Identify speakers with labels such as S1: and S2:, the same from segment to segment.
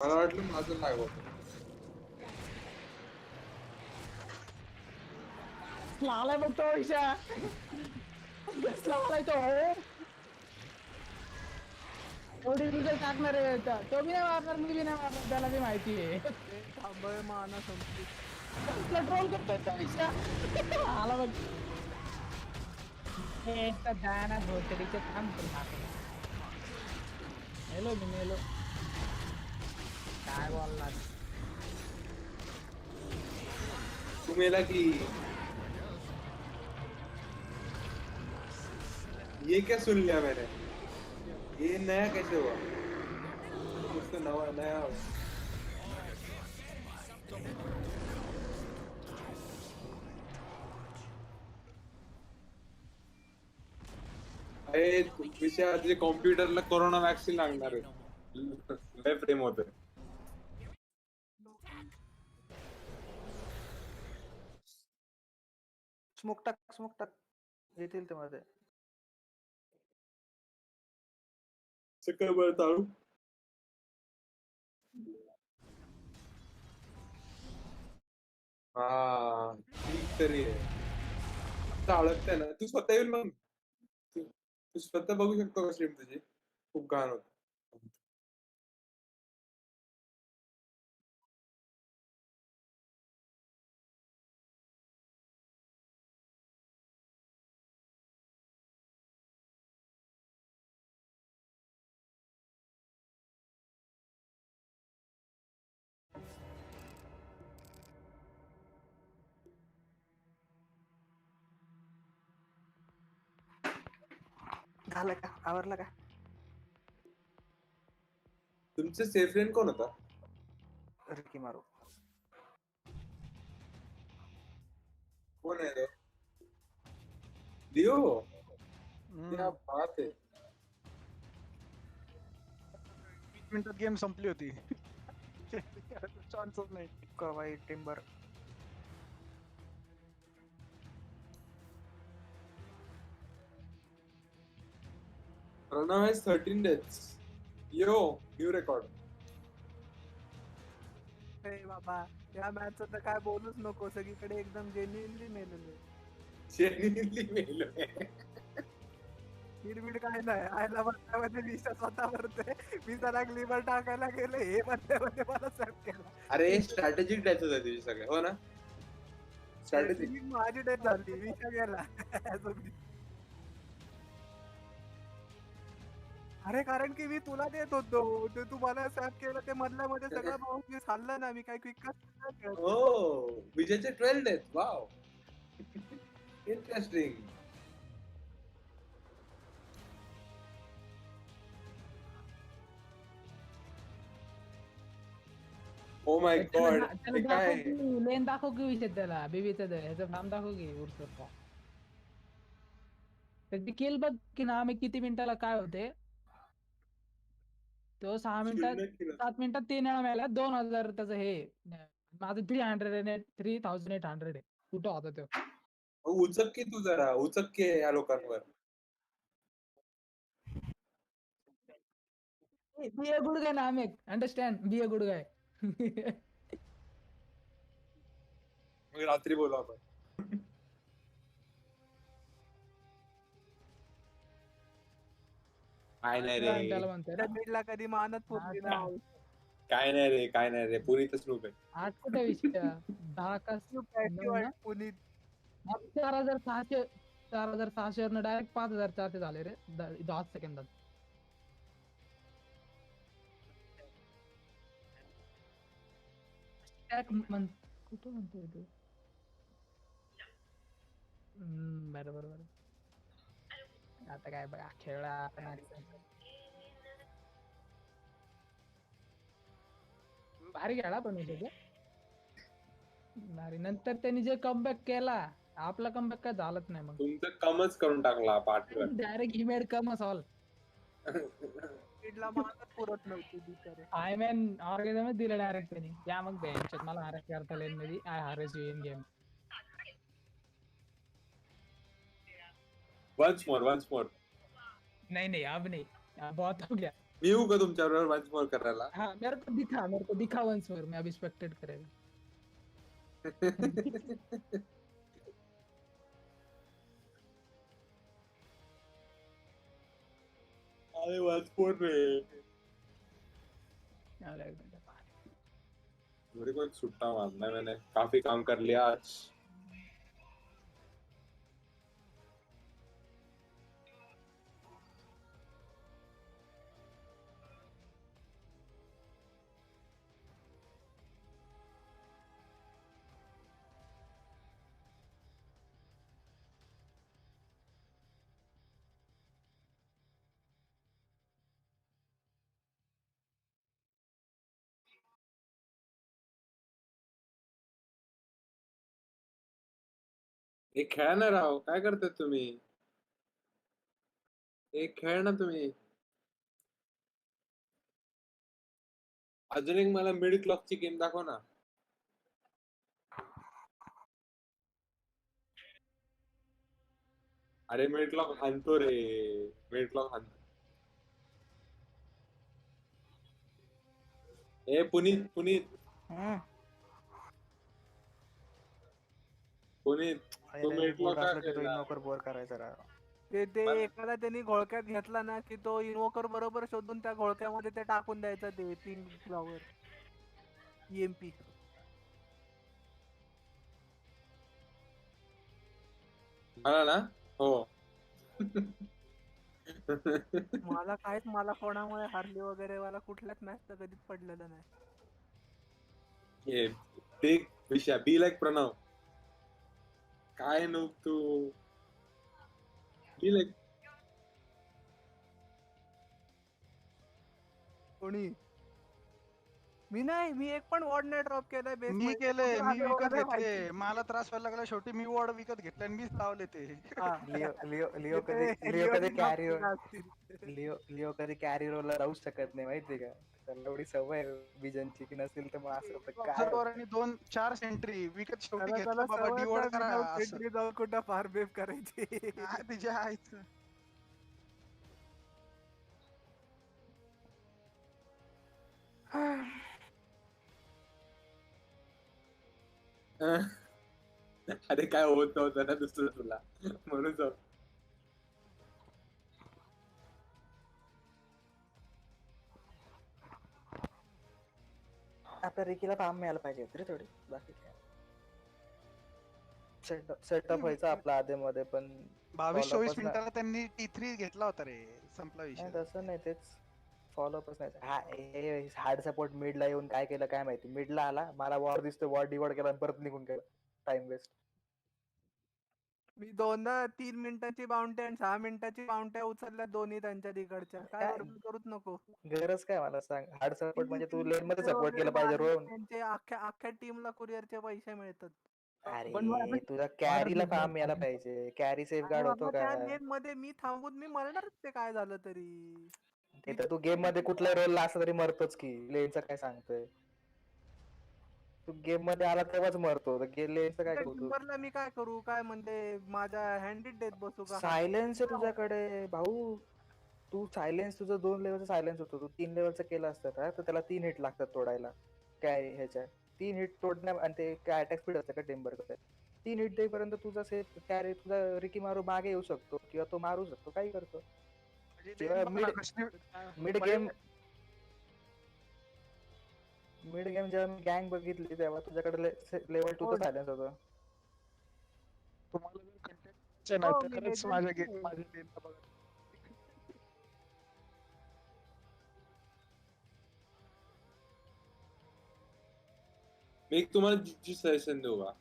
S1: मला वाटलं माझं लाईव्ह होतं.
S2: आलाय बघ तो ईशा कसला आलाय तो एवढी रिझल्ट टाकणार आहे तो बी नाही मारणार मी बी नाही मारणार त्याला बी माहिती आहे
S3: थांबय माना संपली
S2: कसला ट्रोल करतोय तो ईशा आला बघ एकटा दाना भोसडीचे थांब पण टाकलं मेलो मी मेलो काय बोलणार
S1: तू मेला की ये क्या सुन लिया मैंने ये नया कैसे हुआ कुछ तो नया हुआ अरे विषय तुझे कॉम्प्युटरला कोरोना वॅक्सिन लागणार आहे लय प्रेम होत
S3: स्मोक टाक येतील ते मध्ये
S1: सकाळ बरं ताळू हा ठीक तरी आहे चाळत ना तू स्वतः येऊन मग तू स्वतः बघू शकतो का स्ट्रीम तुझी खूप घाण होत
S3: झालं का आवरलं का
S1: तुमचे सेफ फ्रेंड कोण होता
S3: रिकी मारू
S1: कोण आहे तो लिओ क्या बात है
S4: 20 मिनिटात गेम संपली होती चान्सच नाही
S3: कवाई timber
S1: Pranav has 13 deaths. Yo, new record.
S3: अरे बाबा या मॅच तर काय बोलूच नको सगळीकडे एकदम जेन्युइनली मेलेले
S1: Genuinely मेलोय.
S3: हिरबीड काय नाही आयला बदल्यामध्ये विषा स्वतः भरते मी त्याला ग्लिबर टाकायला गेले हे बदल्यामध्ये मला सेट केला
S1: अरे स्ट्रॅटेजिक डेथ होत्या तुझी सगळे हो ना स्ट्रॅटेजिक
S3: माझी डेथ झाली विषा गेला अरे कारण की मी तुला देत होतो ते तू मला सॅप केलं ते मधल्यामध्ये सगळं पाहून मी चाललं ना मी काय क्विक
S1: हो विजयचे 12 death wow interesting oh my God हे काय
S2: लेन दाखव की विषय त्याला बीबीचं ह्याचं फार्म दाखव की उरसर त्याची किल बघ की ना मी किती मिनिटाला काय होते तो 6 मिनिटात 7 मिनिटात 3 वेळा मिळाला 2000 त्याचं हे माझं 3800 आहे कुठं होता तो
S1: उचक की तू जरा उचक की या लोकांवर
S2: बी अ गुड गाय नामेक understand be a good guy
S1: मग रात्री बोलू आपण काय नाही रे
S2: त्याला म्हणतोय
S3: मिडला कधी मानत फुटली ना
S1: काय नाही रे पुरीतच नूब आहे
S2: 8 कुठे विषय 10 का 9 ना
S3: पुनीत
S2: 4600 वरनं डायरेक्ट 5400 झाले रे 10 सेकंदात कुठं म्हणतोय तू बरोबर आता काय बघा खेळा भारी खेळा पण भारी नंतर त्यांनी जे कमबॅक केला आपला कमबॅक काय झालंच नाही मग
S1: तुमचं कमच करून टाकला पार्टवर
S2: डायरेक्ट ही मेड कम ऑल
S3: मिडला मानत पुरत नव्हती बिचारे
S2: आय मॅन ऑर्गेजमच दिलं डायरेक्ट त्यांनी या मग बेंचत मला हारेस करता लेन मध्ये I harass you in game
S1: once more
S2: नहीं अब नहीं अब बहुत हो गया
S1: मी येऊ का तुमच्याबरोबर वन्स मोर करायला?
S2: हाँ मेरे को दिखा वंस मोर, मैं अभी स्पेक्टेट करेगा.
S1: अरे वन्स मोर रे.
S2: एक मिनट.
S1: मेरे को एक सुट्टा मारना है, मैंने काफी काम कर लिया आज. एक खेळा ना राव, काय करताय तुम्ही? एक खेळ ना तुम्ही. अजून एक मला मिड क्लॉकची गेम दाखव ना. अरे मिड क्लॉक हाणतो रे. मिड क्लॉक हाणतो. ए पुनीत पुनीत पुनीत, तू मिड क्लॉक का खेळला?
S3: इन्वोकर बोर करायचा राव. ते एखादा त्यांनी घोळक्यात घेतला ना की तो इन्वोकर बरोबर शोधून त्या घोळक्यामध्ये ते टाकून द्यायचा ते पिंक फ्लॉवर ईएमपी.
S1: मला ना हो.
S3: मला कोणामुळे हारली वगैरे मला कुठल्याच मॅच तर कधीच पडलेलं नाही.
S1: हे बिग विषय बी लाईक प्रणव. काय नूब तू. बी लाईक
S3: कोणी? मी एक पण वॉर्ड नाही ड्रॉप केलाय बेस
S4: मी केलंय, मी विकत घेतले. मला त्रास व्हायला लागला, शेवटी मी वॉर्ड विकत घेतले आणि मीच लावले ते.
S3: लिओ कधी कॅरी रोलला राहू शकत नाही माहितीये का? त्याला एवढी सवय विजनची की नसेल तर मग असं
S4: Observer आणि 2-4 सेंट्री विकत शेवटी घेतलं बाबा, डिवॉर्ड करा असं.
S3: जाऊन कुठं फार बेफ करायची.
S4: काय तिच्या आईचं.
S1: अरे काय होत नव्हतं ना दुसरं तुला म्हणून जाऊ.
S3: आपल्या रिकीला काम मिळायला पाहिजे रे थोडी. बाकी काय सेटअप व्हायचा आपला आधेमध्ये पण
S4: 22-24 मिनिटाला त्यांनी T3 घेतला होता रे, संपला
S3: नाही
S4: विषय.
S3: तसं नाही. तेच फॉलोअपच नाही. हार्ड सपोर्ट मिडला येऊन काय केलं काय माहिती. मिडला आला, मला वॉर दिसतो, वॉर डिवॉर्ड केला आणि परत निघून गेला. Time waste. मी 3 मिनिटाची बाउंटी आणि 6 मिनिटाची बाउंट्या उचलल्या दोन्ही त्यांच्या तिकडच्या. काय बरोबर करूच नको. गरज काय मला सांग. हार्ड सपोर्ट म्हणजे तू लेन मध्ये सपोर्ट केलं पाहिजे रोहन. त्यांचे अख्ख्या टीमला कुरिअरचे पैसे मिळतात. अरे तुझा कॅरीला काम यायला पाहिजे. कॅरी सेफ गार्ड होतो का? त्या लेन मध्ये मी थांबून मी मरणारच ते काय झालं तरी. ते तर तू गेम मध्ये कुठला रोल असला तरी मरतोच की. लेनचं काय सांगतोय? तू गेम मध्ये आला तेव्हाच मरतो. लेनचं काय करू? टिम्बरला मी काय करू? काय म्हणते माझ्या हँडीत देत बसू का? सायलेन्स आहे तुझ्याकडे भाऊ. तू सायलेन्स तुझं 2 लेवलचं सायलेन्स होतं. तू 3 लेवलचं केलं असतं का तर त्याला 3 हिट लागतात तोडायला. काय ह्याच्या 3 हिट तोडण्या आणि ते काय अटॅक स्पीड असतं का टिम्बरकडे. 3 हिट देईपर्यंत तुझा सेफ कॅरी तुझा रिकी मारू मागे येऊ शकतो किंवा तो मारू शकतो. काही करतो. मिड गेम जेव्हा मी गँग बघितली तेव्हा तुझ्याकडे लेवल 2 चं सायलेन्स होतं.
S4: तुम्हाला जर कंटेंट नाही तर खरंच माझ्या गेमला बघा.
S1: मी एक तुम्हाला जी सजेशन देऊ का?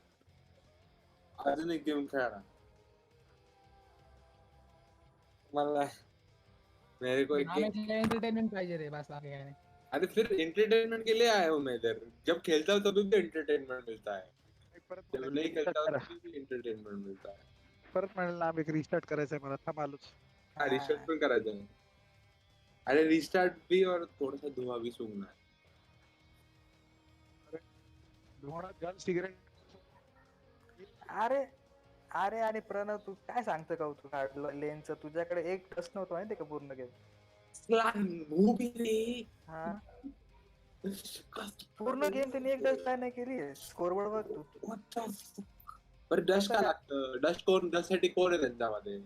S1: अजून एक गेम खेळा. मला मेरे को एक
S2: एंटरटेनमेंट पाहिजे रे, बस बाकी काय नाही.
S1: अरे फिर एंटरटेनमेंट के लिए आया हूँ मैं इधर. जब खेलता हूँ तभी तो एंटरटेनमेंट मिलता है. जब नहीं खेलता हूँ तभी भी एंटरटेनमेंट मिलता है.
S4: परत म्हणाल ना एक रिस्टार्ट करायचंय मला, थांब आलोच.
S1: हाँ रिस्टार्ट पण करायचं आहे. अरे रिस्टार्ट भी और थोड़ा सा धुआं भी सूंघना है.
S4: धुवाळा गन सिगरेट.
S3: अरे अरे आणि प्रणव तू काय सांगतो का तू लेनचं? तुझ्याकडे एक टच नव्हतं माहिती का पूर्ण गेम.
S1: मूवी रे
S3: हा पूर्ण गेम त्यांनी एक डस्ट नाही केली स्कोरबोर्ड बघ तू
S1: बरं डस्ट का लागतं डस्ट साठी कोण आहे त्यांच्यामध्ये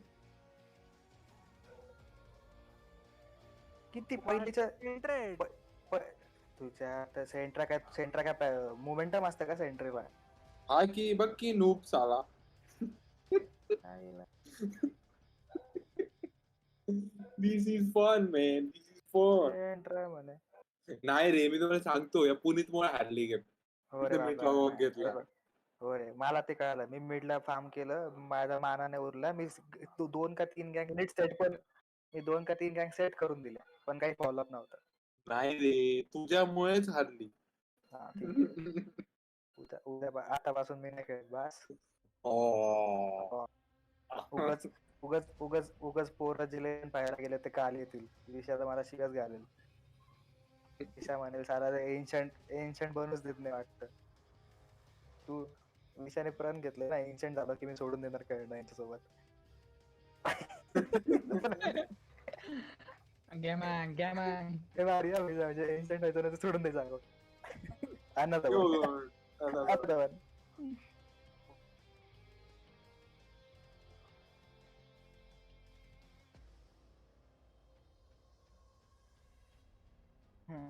S3: किती पहिलीच्या
S4: इंटरेस्ट
S3: तुझ्या सेंट्रा काय मोमेंटम असतं का सेंट्रीला
S1: हा की बघ की नूब साला this is fun man this is fun
S3: सेंट्रा म्हणे
S1: नाही रे मी तुम्हाला सांगतो या पुनीतमुळे हारली गेम
S3: हो रे
S1: मी
S3: बाबा
S1: लॉग घेतला
S3: हो रे मला ते कळालं मी मिडला फार्म केलं माझ्या मानाने उरला मी तू 2 का 3 गँग नीट सेट पण मी 2 का 3 गँग सेट करून दिल्या पण काही फॉलोअप नव्हतं
S1: नाही रे तुझ्यामुळेच हारली
S3: हा ठीक आहे आतापासून मी नाही खेळत बस
S1: ओ.
S3: उगच उगच पोरं जिले पाहायला गेले ते काल येतील विषयाचा मला शिकच घालेल विषा म्हणेल सारा एन्शंट बनूच देत नाही वाटतं तू विषयाने प्रण घेतलं ना एन्शंट झालं की मी सोडून देणार खेळणं यांच्यासोबत
S2: गॅमॅन गॅमॅन
S3: ते भारी आहे म्हणजे एन्शंट व्हायचं नाही तर सोडून द्यायचं अंगावर.
S1: Yo,
S3: अन्नाजवळ
S1: Lord.
S3: अन्नाजवळ. हम्म.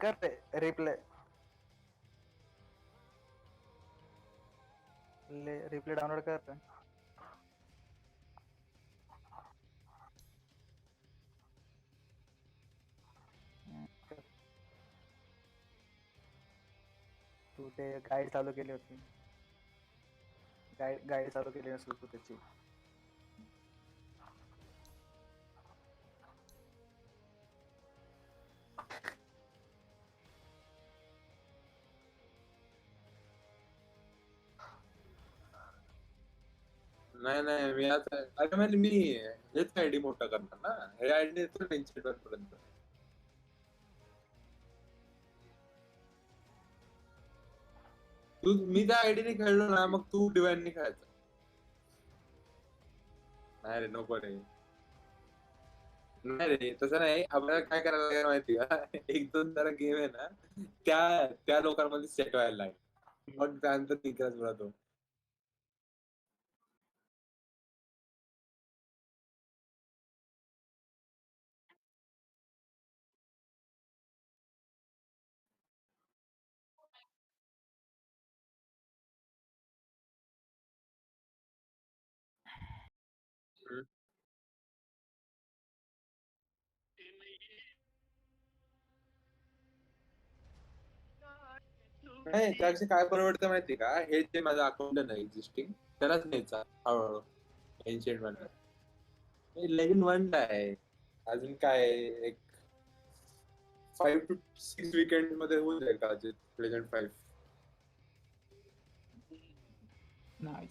S3: कर रिप्ले रिप्ले डाउनलोड कर तू ते गाईड चालू केली होती गाईड चालू केली नसेल तू त्याची
S1: नाही मी आता अरे म्हणजे मी हेच आयडी मोठा करणार ना हे आयडी येतो टेन्शन पर्यंत मी त्या आयडीने खेळलो ना मग तू डिवाइनने खेळायचं नाही रे नको रे नाही रे तसं नाही आपल्याला काय करायला लागेल माहिती का 1-2 जरा गेम आहे ना त्या लोकांमध्ये सेट व्हायला लागेल मग त्यानंतर निघायच राहतो नाही त्यापेक्षा काय परवडतं माहिती का हे जे माझं अकाउंट आहे ना एक्झिस्टिंग त्यालाच न्यायचा हळूहळू एन्शियंट मध्ये लेव्हल 1 ला आहे अजून काय एक 5 to 6 वीकेंड मध्ये होऊन जाईल का प्रेझेंट 5
S2: नाईस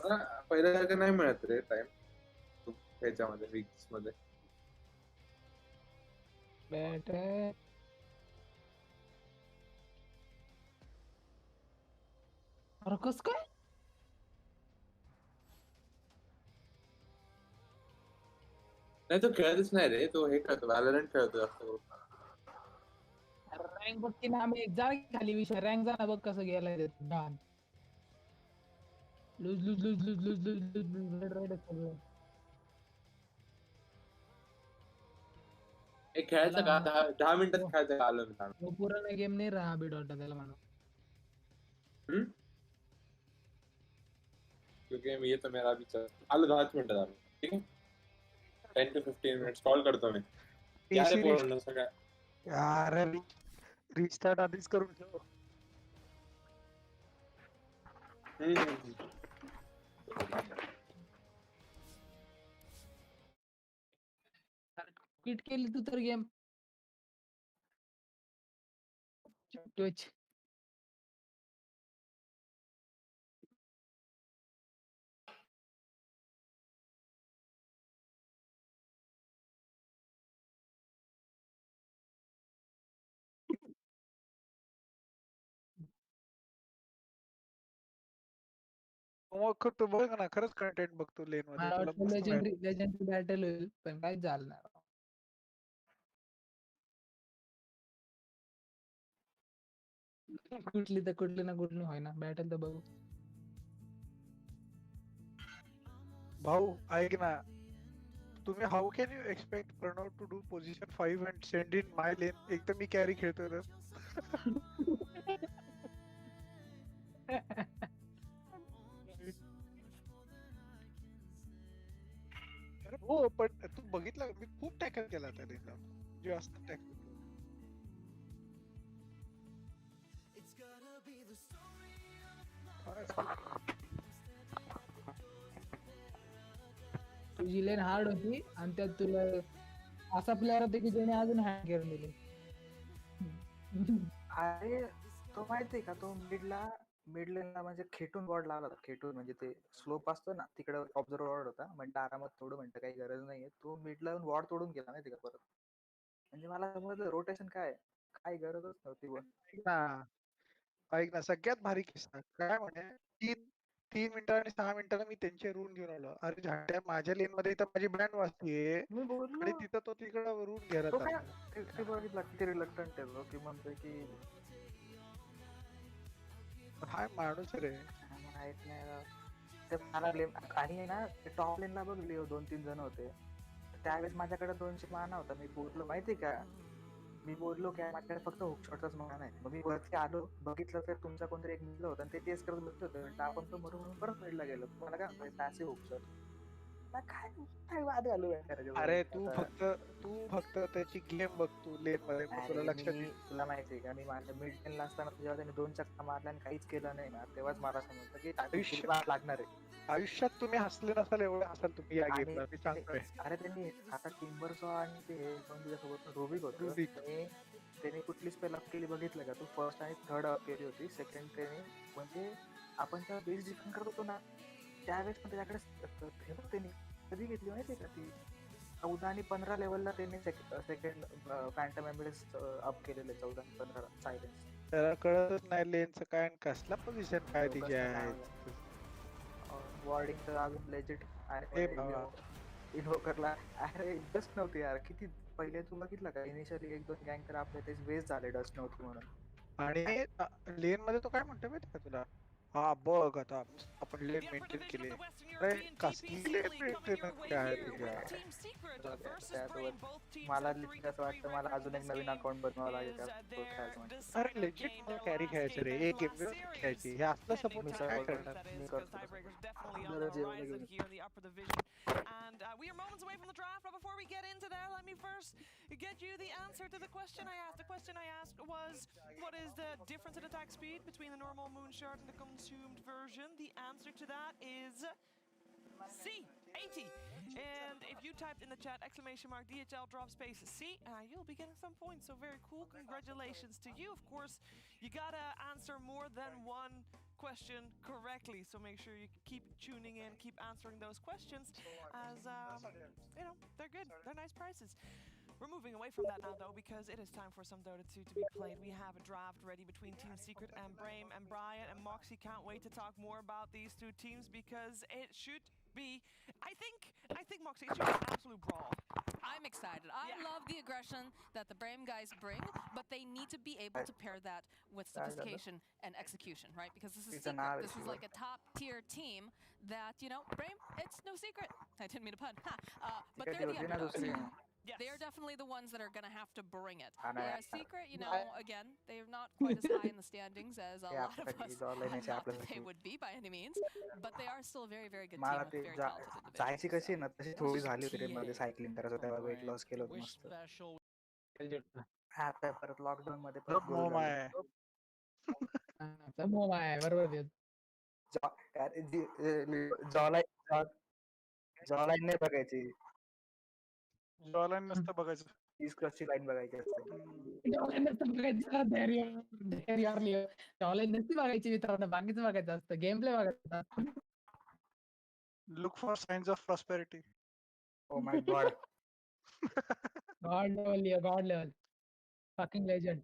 S1: पहिल्यासारखं नाही मिळत रे टाइम त्याच्यामध्ये वीक्स मध्ये
S2: बेटर अरे कस काय
S1: नाही तो खेळतच नाही रे तो हे खेळतो व्हॅलोरंट खेळतो जास्त करून
S2: रँक बघ की ना मी जा की खाली विषय रँक जा ना बघ कसं गेलाय ते डान loose loose loose loose loose loose loose loose red red सगळं
S1: हे खेळायचं का
S2: त्याला
S1: 10 मिनिटात खेळायचं का आलो मी
S2: वो पुराना गेम नाही रहा अभी डॉटा त्याला म्हणा
S1: क्योंकि ये तो मेरा भी चल आलो 10 मिनिटं झालं ठीक आहे 10 to 15 मिनिट्स कॉल करतो मी या रे पोरांनो सगळ्या
S4: यार रिस्टार्ट आधीच करून ठेव
S2: क्विट केली तू तर गेम ट्विच
S4: मग तू बघ ना खरंच कंटेंट बघतो लेन मध्ये
S2: मला
S4: तुला
S2: वाटतं
S4: मस्त
S2: लेजेंडरी लेजेंडरी बॅटल होईल पण काहीच झालं नाही राव. कुठली तर कुठली ना कुठली होईना बॅटल तर बघू.
S4: भाऊ ऐक ना तुम्ही how can you expect Pranav to do position 5 and send in my lane एक तर मी कॅरी खेळतोय तर अरे हो पण तू बघितलं मी खूप टॅकल केला त्या लेनला जे असतं टॅकल
S2: तुझी लेन हार्ड होती आणि त्यात तुला असा प्लेअर होता की ज्याने अजून हँड करून दिले.
S3: अरे तो माहितीये का तो मिडलेनला म्हणजे खेटून वॉर्ड लावला होता. खेटून म्हणजे ते स्लोप असतो ना तिकडे ऑब्झर्वर वॉर्ड होता. म्हणतं आरामात तोडू म्हणतं काही गरज नाहीये. तो मिडला येऊन वॉर्ड तोडून गेला माहिती का परत. म्हणजे मला समजलं रोटेशन काय गरजच नव्हती पण.
S4: ऐक ना सगळ्यात भारी किस्सा काय म्हणे 3 मिनिटं आणि 6 मिनिटाला मी त्यांचे रूम घेऊन आलो अरे झाट्या माझ्या लेन मध्ये तर माझी ब्रँड वाचतीये
S3: मी बोललो
S4: आणि तिथं तो तिकडं रूम
S3: तो
S4: घेरत
S3: काय
S4: आहे
S3: ते बघितलं किती रिलक्टंट आहे तो की म्हणतोय की
S4: हाय माणूस रे
S3: माहित नाही राव. ते मला आणि ना ते टॉप लेनला बघ लिओ 2-3 जण होते. त्यावेळेस माझ्याकडे 200 माना होता. मी बोललो माहिती का मी बोललो काय माझ्याकडे फक्त हुकशॉटचाच मान आहे. मग मी वरती आलो बघितलं तर तुमचा कोणतरी एक मिळलं होतं आणि ते टेस्ट करत बसले होते. म्हटलं आपण तो मरू म्हणून परत मिळला गेलो. तुम्हाला काय म्हणतोय पॅसिव्ह हुकशॉट. काय काय वाद घालू
S4: अरे
S3: त्याच्याबरोबर
S4: तू
S3: आता.
S4: फक्त त्याची गेम बघ तू लेन मध्ये मग तुला
S3: अरे
S4: लक्षात येईल
S3: तुला माहितीये का मी माझ्या मिड लेनला असताना जेव्हा त्याने 2 चक्का मारल्या आणि काहीच केलं नाही ना तेव्हाच मला समजलं की
S4: आयुष्य
S3: लागणार आहे.
S4: आयुष्यात तुम्ही हसले नसाल एवढे हसाल तुम्ही या
S3: आणि
S4: गेमला मी सांगतोय
S3: अरे त्यांनी आता टिम्बरसॉ आणि ते कोण तुझ्यासोबत रुबिक होतं
S4: रुबिक.
S3: त्याने कुठली स्पेल अप केली बघितलं का तू फर्स्ट आणि थर्ड अप केली होती सेकंड त्याने म्हणजे आपण जेव्हा बेस डिफेंड करत होतो ना त्यावेळेस पण त्याच्याकडे हे बघ त्यांनी कधी घेतली माहिती का ती 14 आणि 15 लेवलला त्यांनी सेकंड फॅन्टम एम्बुलन्स अप केलेले 14 आणि 15 सायलेन्स
S4: त्याला कळतच नाही लेनचं काय आणि कसला पोझिशन काय तिची आहे
S3: वॉर्डिंग तर अजून लेजिट
S4: ए बाबा
S3: इन्व्होकरला अरे डस्ट नव्हती यार किती पहिले तू बघितलं का इनिशियली 1-2 गँग तर आपले तेच वेस्ट झाले डस्ट नव्हती म्हणून.
S4: आणि लेन मध्ये तो काय म्हणतो माहिती का तुला हा बघ आता आपण लेन मेंटेन केली अरे कसली लेन मेंटेनन्स काय तुझ्या
S3: त्यासोबत मला लिटरली असं वाटतं मला अजून एक नवीन अकाउंट बनवावं लागेल का तो खेळायचं म्हणजे.
S4: अरे लेजिट मला कॅरी खेळायचं रे एक गेम व्यवस्थित खेळायची हे असलं सपोर्ट
S3: मी
S4: काय
S3: सर्व
S4: करणार
S3: मी करतो जरा जेवायला घेऊन
S5: And we are moments away from the draft, but before we get into that, let me first get you the answer to the question I asked. The question I asked was, what is the difference in attack speed between the normal Moonshard and the consumed version? The answer to that is C, 80. And if you typed in the chat !DHL drop space C, you'll be getting some points. So very cool. Congratulations to you. Of course, you gotta answer more than one question correctly. So make sure you keep tuning in, keep answering those questions as, they're good. They're nice prizes. We're moving away from that now, though, because it is time for some Dota 2 to be played. We have a draft ready between Team Secret and Brame and Brian, and Moxie can't wait to talk more about these two teams because it should be, I think Moxie, it should be an absolute brawl.
S6: I'm excited. I love the aggression that the Brame guys bring, but they need to be able to pair that with sophistication and execution, right? Because this is
S3: It's an
S6: Secret. This is
S3: Irish
S6: like a top-tier team that, Brame, it's no secret. I didn't mean to pun. But they're the underdogs.
S5: Yes.
S6: They are definitely the ones that are going to have to bring it.
S3: And I-
S6: Whereas Secret, again, they're not quite as high in the standings as a lot of us. Not that they would be by any means, but they are still a very, very good team
S3: मला
S6: with
S3: ते
S6: very talented individuals.
S3: जायची कशी ना तशी थोडी झाली होती रे मध्ये सायकलिंग करायचं तेव्हा वेट लॉस केलं होतं मस्त. आता परत लॉकडाऊन मध्ये परत गोल
S4: मोम
S3: झाले.
S4: आहे
S2: बरोबर ते.
S3: जॉलाईन नाही बघायची
S4: जॉलाईन नसतं बघायचं
S3: तीस क्रॉसची लाईन बघायची असते.
S2: Online नसतं बघायचं, धैर्यावर लिह. Online नसती बघायची मित्रांनो, बाकीचं बघायचं असतं, गेम प्ले बघायचा असतं.
S4: Look for signs of prosperity
S3: O my God.
S2: God level लिह, God level. Fucking legend.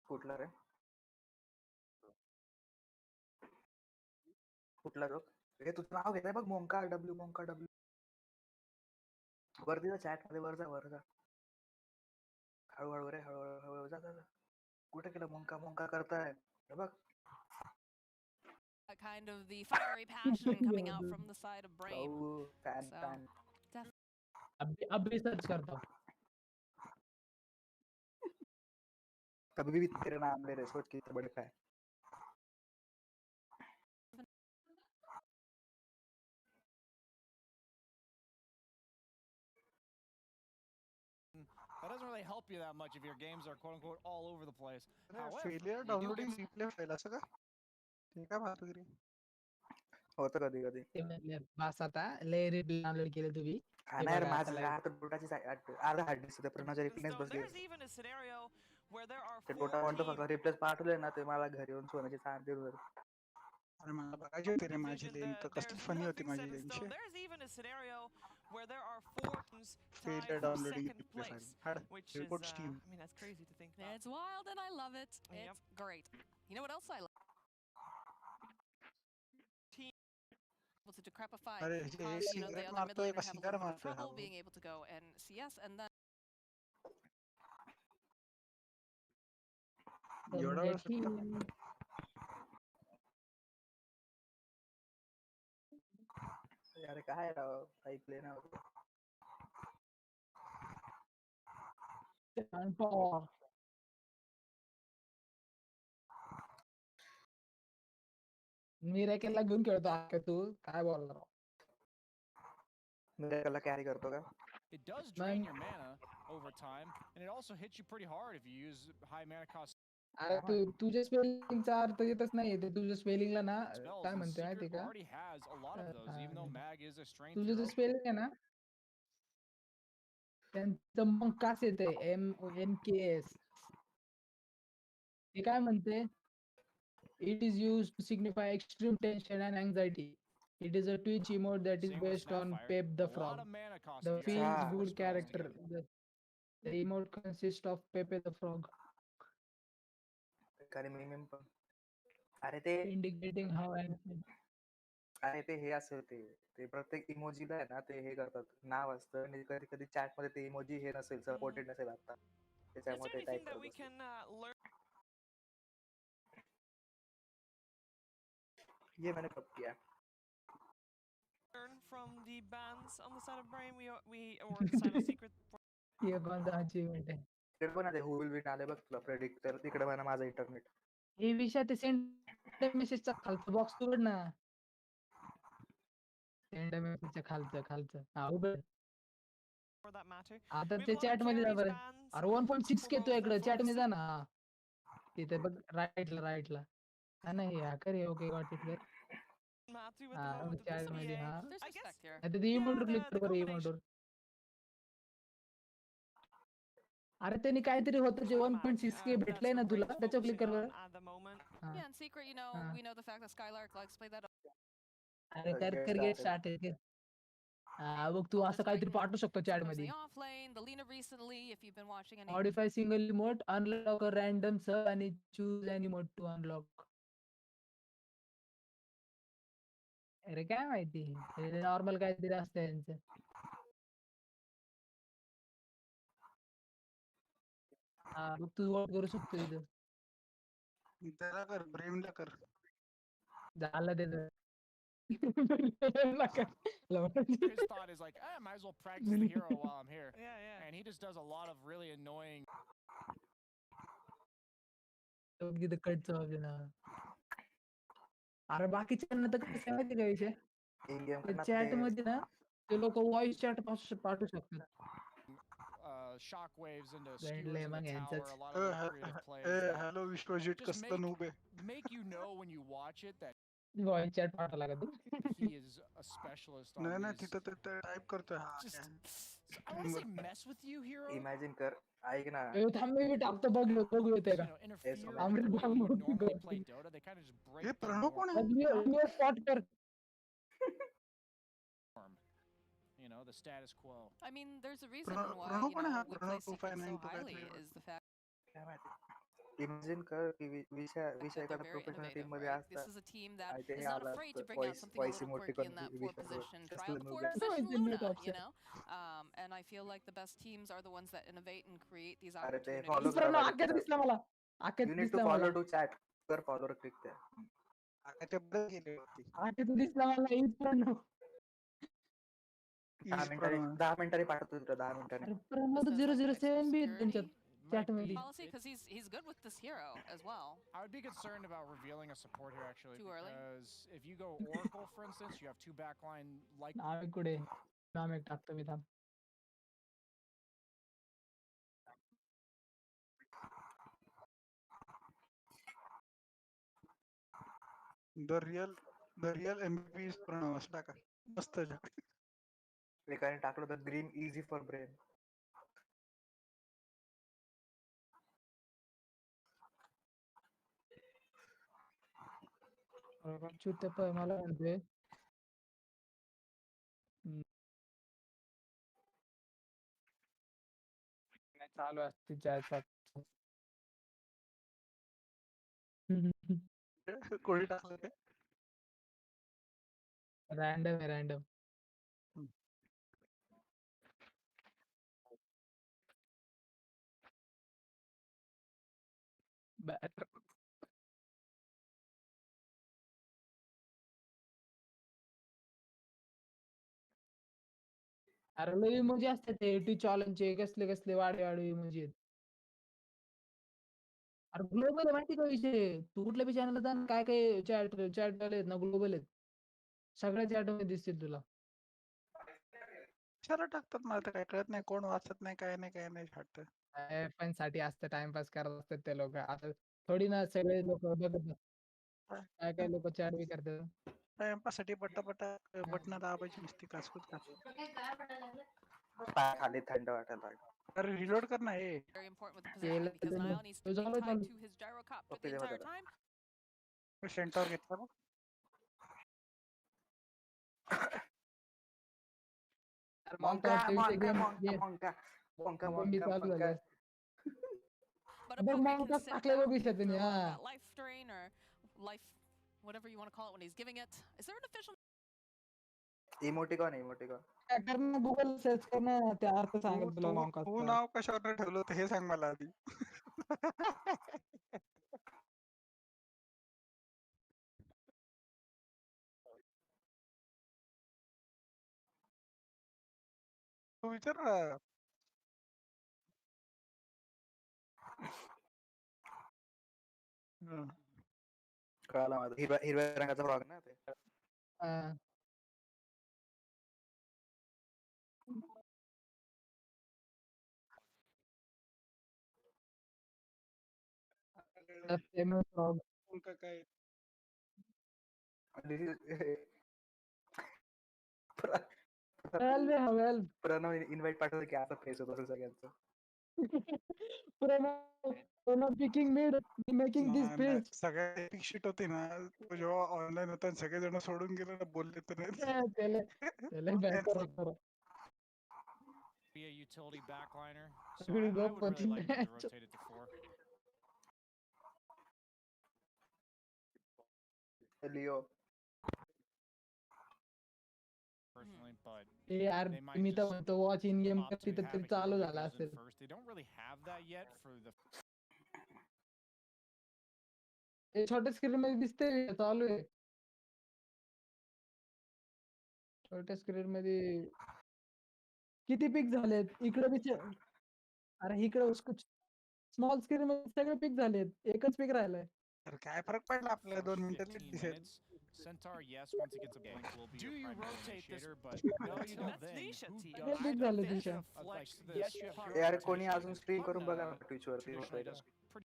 S3: कुठलं रे कुठला जोक? हे तुझं नाव घेताय बघ, मोंकार डब्ल्यू. वरती जा चॅट मध्ये, वर जा. हळूहळू रे, हळूहळू जा. कुठे केलं मोंका करताय? हे बघ.
S6: Kind of the fiery passion coming out from the side of Brave.
S3: Fan
S6: So,
S3: fan.
S2: अभी सर्च करता हूँ.
S3: कभी भी तेरे नाम ले रहे, सोच कितने बड़े fan.
S7: That doesn't really help you that much if your games are quote unquote all over the place. However,
S4: failure
S7: you do
S4: downloading
S7: get
S4: replay fail असं का? ते काय भातगिरी?
S3: होतं कधी.
S2: ते म्हणले बस आता लय रिप्ले डाउनलोड केले तुम्ही.
S3: हा
S2: हे
S3: नाही रे,
S2: बघा आता
S3: माझं
S2: live.
S3: आता डोटाची अर्धा हार्ड डिस्क प्रणवच्या रिप्लेस बसली.
S5: There's even a scenario where there are
S3: ते
S5: 4
S3: डोटा म्हणतो
S5: teams
S3: फक्त रिप्लेस पाठवले ना, ते मला घरी येऊन सोन्याची चांदी देऊन.
S4: अरे मला बघायचे होते रे माझी
S5: division.
S4: लेन, तर कसली
S5: There's
S4: फनी होती
S5: nothing
S4: माझी
S5: set in
S4: लेनची.
S5: stone. There's even a scenario where there are 4 teams tied
S4: failure
S5: for
S4: downloading
S5: second
S4: replay file.
S5: place,
S4: हाड
S5: which is,
S4: report
S5: I
S4: steam.
S5: mean, that's crazy to think about.
S6: it's wild and I love it.
S5: Yep.
S6: It's great. You know what else I love? Able to decrepify,
S4: अरे हे
S6: cause the
S4: cigarette
S6: other mid
S4: मारतोय
S6: laner
S4: का
S6: to have a
S4: cigar
S6: little bit of
S4: मारतोय हा
S6: trouble
S4: भाऊ?
S6: being able to go and CS, and then
S4: एवढा वेळ सुटला?
S3: अरे काय राव, ऐकले ना.
S2: मिराकेलला घेऊन खेळतो अख्खा तू. काय बोलणार?
S3: मिराकलला कॅरी करतो का?
S7: it does drain your mana over time, and it also hits you pretty hard if you use high mana cost
S2: अरे तुझ्या स्पेलिंगचा अर्थ येतच नाही. ते तुझ्या स्पेलिंगला ना
S7: spells,
S2: काय
S7: and
S2: म्हणते माहिती
S7: Secret
S2: का?
S7: already has a lot of those, even though Mag is a strength
S2: तुझं जे
S7: hero.
S2: स्पेलिंग आहे ना, त्यांचं मंकास येते MNKS. ते काय म्हणते? It is used to signify extreme tension and anxiety. It is a Twitch emote that is
S7: Same with
S2: based on
S7: Snapfire.
S2: Pep the
S7: A lot
S2: Frog.
S7: of mana cost
S2: The
S7: if you add
S2: feels
S7: four
S2: good
S7: spells
S2: character.
S7: together.
S2: The emote consists of Pepe the Frog,
S3: खरी minimum पण. अरे ते
S2: indicating how
S3: हे असं ते प्रत्येक इमोजीला आहे ना, ते हे करतात, नाव असतं आणि कधी कधी चॅट मध्ये ते इमोजी हे नसेल, सपोर्टेड नसेल आता,
S5: Is there
S3: त्याच्यामुळे ते
S5: anything
S3: टाईप
S5: that
S3: करत
S5: we
S3: असतील.
S5: can learn
S3: ये मैंने कब किया.
S5: from the bans on the side of Brain? Or the side of Secret?
S2: हे कोणता अचीवमेंट आहे?
S3: तिकडे पण हू विल विन आले बघ तुला प्रेडिक्ट, तर तिकडे म्हणा माझं इंटरनेट.
S2: हे विषय ते सेंड मेसेजचा खालचा बॉक्स तोड ना. सेंड मेसेजच्या खालचं हा उघड.
S5: For that matter.
S2: आता
S5: We have
S2: ते
S5: a lot of
S2: चॅट मध्ये जा
S5: carries
S2: बरं.
S5: bans
S2: अरे 1.6
S5: for
S2: येतो
S5: both
S2: इकडे चॅट मध्ये जा
S5: Foxy.
S2: ना. तिथे बघ राईटला. हा नाही हा कर ओके गॉट इट कर.
S5: Matthew at the
S2: हा
S5: moment of
S2: चॅट
S5: this
S2: मध्ये
S5: EA.
S2: हा.
S6: there's
S5: I guess.
S6: respect here.
S2: आता ते इमोट क्लिक कर बरं
S5: combination.
S2: इमोटवर. अरे त्यांनी काहीतरी होतं जे 1.6K भेटलंय ना तुला त्याच्यावर क्लिक कर बरं.
S5: At the moment.
S6: Yeah, in Secret, we know the fact that Skylark likes to play that.
S2: अरे कर गेट स्टार्ट आहे. हा बघ तू असं काहीतरी पाठवू शकतो चॅट
S6: Sometimes
S2: मध्ये.
S6: the off lane, the Lina recently, if you've been watching any.
S2: Modify single emote, unlock a random sub आणि choose any emote to unlock. अरे काय माहिती नॉर्मल काहीतरी असतं यांचं. हा बघ तू वोट करू शकतो इथं.
S4: त्याला कर, ब्रेमला कर.
S2: झालं त्याचं.
S7: His thought is like, I might as well practice the hero while I'm here.
S5: Yeah.
S7: And he just does a lot of really annoying.
S2: तिथं कटचं ऑप्शन. अरे बाकीच्यांना तर कसं आहे माहिती का विषय? चॅट मध्ये ना ते लोक व्हॉइस चॅट पाठवू शकतात.
S7: Shockwaves into
S2: Friendly
S7: skewers in the
S2: mug
S7: tower,
S2: यांचंच.
S7: a lot of little creative plays that
S4: hello Vishwajit,
S7: just
S4: कसलं noob आहे?
S7: make you know when you watch it that
S2: voice chat पाठवला का तू?
S7: he is a specialist on
S4: नाही
S7: these.
S4: तिथं ते type करतोय. हा
S7: Just, I want to say mess with you, hero.
S3: Imagine कर, ऐक ना.
S2: थांब मी टाकतो बघू येते का?
S7: Interfere with
S3: I'm
S7: the way you would normally play Dota. They kind of just break
S4: hey
S7: the
S4: Pranav कोण
S7: norm.
S4: आहे?
S2: स्पॉट कर.
S7: You know, the status quo.
S6: I mean, there's a reason why
S4: Pranav कोण आहे हा?
S6: we
S4: Pranav
S6: play Secret so
S4: 259
S6: highly is the fact.
S3: काय माहिती. Imagine कर की विषय
S6: that they're
S3: एखाद्या
S6: very
S3: प्रोफेशनल
S6: innovative,
S3: टीम मध्ये
S6: right?
S3: असता
S6: This is a team that
S3: आणि
S6: is
S3: तेही
S6: not
S3: आलं
S6: afraid to
S3: असतं
S6: bring out something a
S3: voice
S6: little quirky in
S3: emoticon
S6: that forward
S3: विषयावर
S6: position. Try
S3: कसलं
S6: out the
S3: noob
S6: forward
S3: आहे.
S6: position
S2: It's a new
S6: Luna,
S2: option.
S6: and I feel like the best teams are the ones that innovate and create these
S3: अरे ते
S6: opportunities.
S3: Follow करा
S2: मित्रांनो
S3: भाई
S2: आकाश दिसला मला. आकाश
S3: यू नीड टू
S2: दिसला
S3: फॉलो
S2: मला.
S3: टू चॅट कर फॉलोवर क्लिक त्या
S4: आकाशच्या बद्दल गेले होते
S2: आकाश दिसला मला मित्रांनो.
S3: 10
S4: ईज
S3: मिनिटांनी
S4: प्रणव
S3: 10 मिनिटांनी पाठवतो तुला 10 मिनिटांनी
S2: अरे Pranav
S6: This is like an
S2: 007 बी आहे त्यांच्यात
S6: security
S2: चॅट
S7: Might
S2: मध्ये.
S7: be.
S6: policy because he's good with this hero as well.
S7: I would be concerned about revealing a support here actually,
S6: Too early?
S7: because if you go Oracle, for instance, you have two backline like.
S2: नामे कुठे नामे टाकतो मी थांब.
S4: The real MVP is Pranav असं टाका मस्त
S3: एकाने टाकलं तर ग्रीन इझी फॉर ब्रेन
S2: चुत्या पाय मला म्हणतोय. चालू असते चॅट.
S4: कोणी टाकलं ते
S2: रॅन्डम आहे रॅन्डम. बॅटर अरे लय इमोजी असतात ते टी चॉलेंजचे कसले कसले वाडे वाडे इमोजी आहेत. अरे ग्लोबल आहे माहिती का विषय. तू कुठल्या बी चॅनलला जा ना, काय काय चॅट चॅट वाले आहेत ना ग्लोबल आहेत. सगळ्या चॅट मध्ये दिसतील तुला.
S4: कशाला टाकतात मला तर काय कळत नाही कोण वाचत नाही काय नाही छाट
S2: फन साठी असतं टाइमपास करत असतात ते लोक. आता थोडी ना सगळे लोक बघत नाही. काय काय लोक चॅट बी करतात.
S4: टाइमपाससाठी पट्टा बटन दाबायची नुसती कासकूच कास
S3: खाली थंड वाटायला लागलं.
S4: अरे रिलोड कर ना हे
S6: Very important with the
S2: केलं
S6: positioning because
S2: त्यांनी.
S6: Niall needs to be
S2: चालू
S6: tied to his gyrocopter
S3: okay
S6: the
S3: तेव्हा
S6: entire
S3: जरा
S6: time.
S4: सेंटर घेतला बघ
S3: मॉन्का मॉन्का
S2: गेम
S3: मॉन्का मॉन्का
S2: गेम बी
S3: मॉन्का
S2: चालू
S3: मॉन्का
S2: झाले.
S6: But a
S2: बघ
S6: Puneet
S2: मग
S6: can sit
S2: टाकलेलं
S6: down
S2: विषय त्यांनी.
S6: through a lot of
S2: हा
S6: that life drain or life, whatever you want to call it when he's giving it. Is there an official
S3: emoticon
S2: काय करणं Google search करणं ते अर्थ
S4: तू
S2: सांगत तुला
S4: तू
S2: मॉन्क
S4: तू
S2: असतं.
S4: नाव कशावर ठेवलं होतं हे सांग मला आधी तू विचार ना हं.
S3: कळाला माझं हिरव्या रंगाचा फ्रॉग ना ते
S2: हा. famous frog.
S4: मॉन्का काय
S2: Well, well.
S3: प्रणव इन्व्हाइट पाठवलं की असं फेस होतं सगळ्यांचं
S2: Pranav picking mid, making this
S4: नाही
S2: face.
S4: सगळ्यात epic shit होती ना तो जेव्हा ऑनलाईन होता आणि सगळेजण सोडून गेले ना बोलले तर नाही
S2: त्याला त्याला better होतं.
S7: Be a utility backliner, so
S2: सगळी
S7: I
S2: लोक
S7: would really like them to
S2: match.
S7: rotate it to 4.
S3: Leo
S7: Personally, but
S2: ते यार
S7: they might
S2: मी तर
S7: just
S2: म्हणतो वॉच इन गेम
S7: opt
S2: करते
S7: to
S2: तर
S7: have
S2: ते
S7: a hero
S2: चालू
S7: that
S2: झाला
S7: goes in
S2: असेल.
S7: first. They don't really have that yet for the.
S2: ते छोट्या स्क्रीन मध्ये दिसतंय चालू आहे. छोट्या स्क्रीन मध्ये किती पिक झालेत इकडे बी अरे इकडे स्मॉल स्क्रीन मध्ये सगळे पिक झालेत. एकच पिक राहिलाय.
S4: तर काय फरक पडला आपल्याला
S7: First
S4: 2 मिनिटात
S7: 15
S4: दिसेल
S7: minutes. Centaur, yes, once he gets a blink, will be
S5: Do
S7: your
S5: you
S7: primary
S5: rotate this?
S7: initiator, but no, you don't.
S5: That's
S7: Then
S5: Nisha
S7: who
S5: team.
S7: does
S2: सगळे pick
S7: that?
S2: झाले
S5: They're
S2: तिच्या.
S5: gonna
S7: Of like
S5: flex
S7: this
S5: this
S7: pure
S5: puck.
S3: यार कोणी
S7: rotation.
S3: अजून stream करून बघा
S5: Punda
S3: Twitch वरती
S7: Traditionally
S3: होतंय
S7: does
S3: का
S7: pretty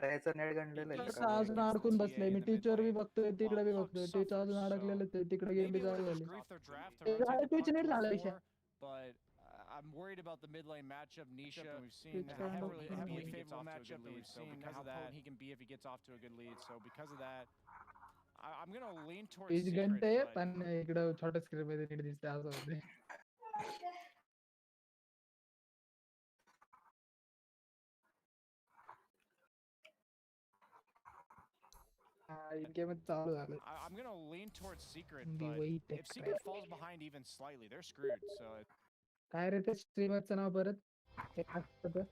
S3: ह्याचं नेट गंडलेलं आहे
S2: कसं
S3: का
S2: अजून
S7: against the
S2: अडकून
S7: TA
S2: बसलंय.
S7: in
S2: मी
S7: the mid
S2: टीचर बी
S7: lane,
S2: बघतोय तिकडे
S7: while
S2: बी
S7: puck
S2: बघतोय. टीचर अजून
S7: suffers.
S2: अडकलेलं
S7: So
S2: तिकडे गेम बी
S7: maybe a
S2: चालू
S7: little
S2: झाली.
S7: grief their draft to rotate the
S2: Twitch
S7: puck
S2: net
S7: to a
S2: झाला विषय.
S7: 4, but I'm worried about the mid lane matchup. Nisha, and we've seen
S2: Twitch
S7: how
S2: kind of
S7: heavily
S2: thing.
S7: he gets off to a good lead. So because of that, he can be if he gets off to a good lead. So because of that, I'm gonna lean towards
S2: Twitch
S7: Secret,
S2: घंटे
S7: but
S2: पण इकडं छोट्या screen मध्ये NEET दिसतंय असं होतंय. Game चालू झालं.
S7: I'm gonna lean towards Secret,
S2: The
S7: but
S2: way tech
S7: if Secret
S2: crack.
S7: falls behind even slightly, they're screwed. So
S2: काय रे ते स्ट्रीमरचं नाव परत ते काय असतं?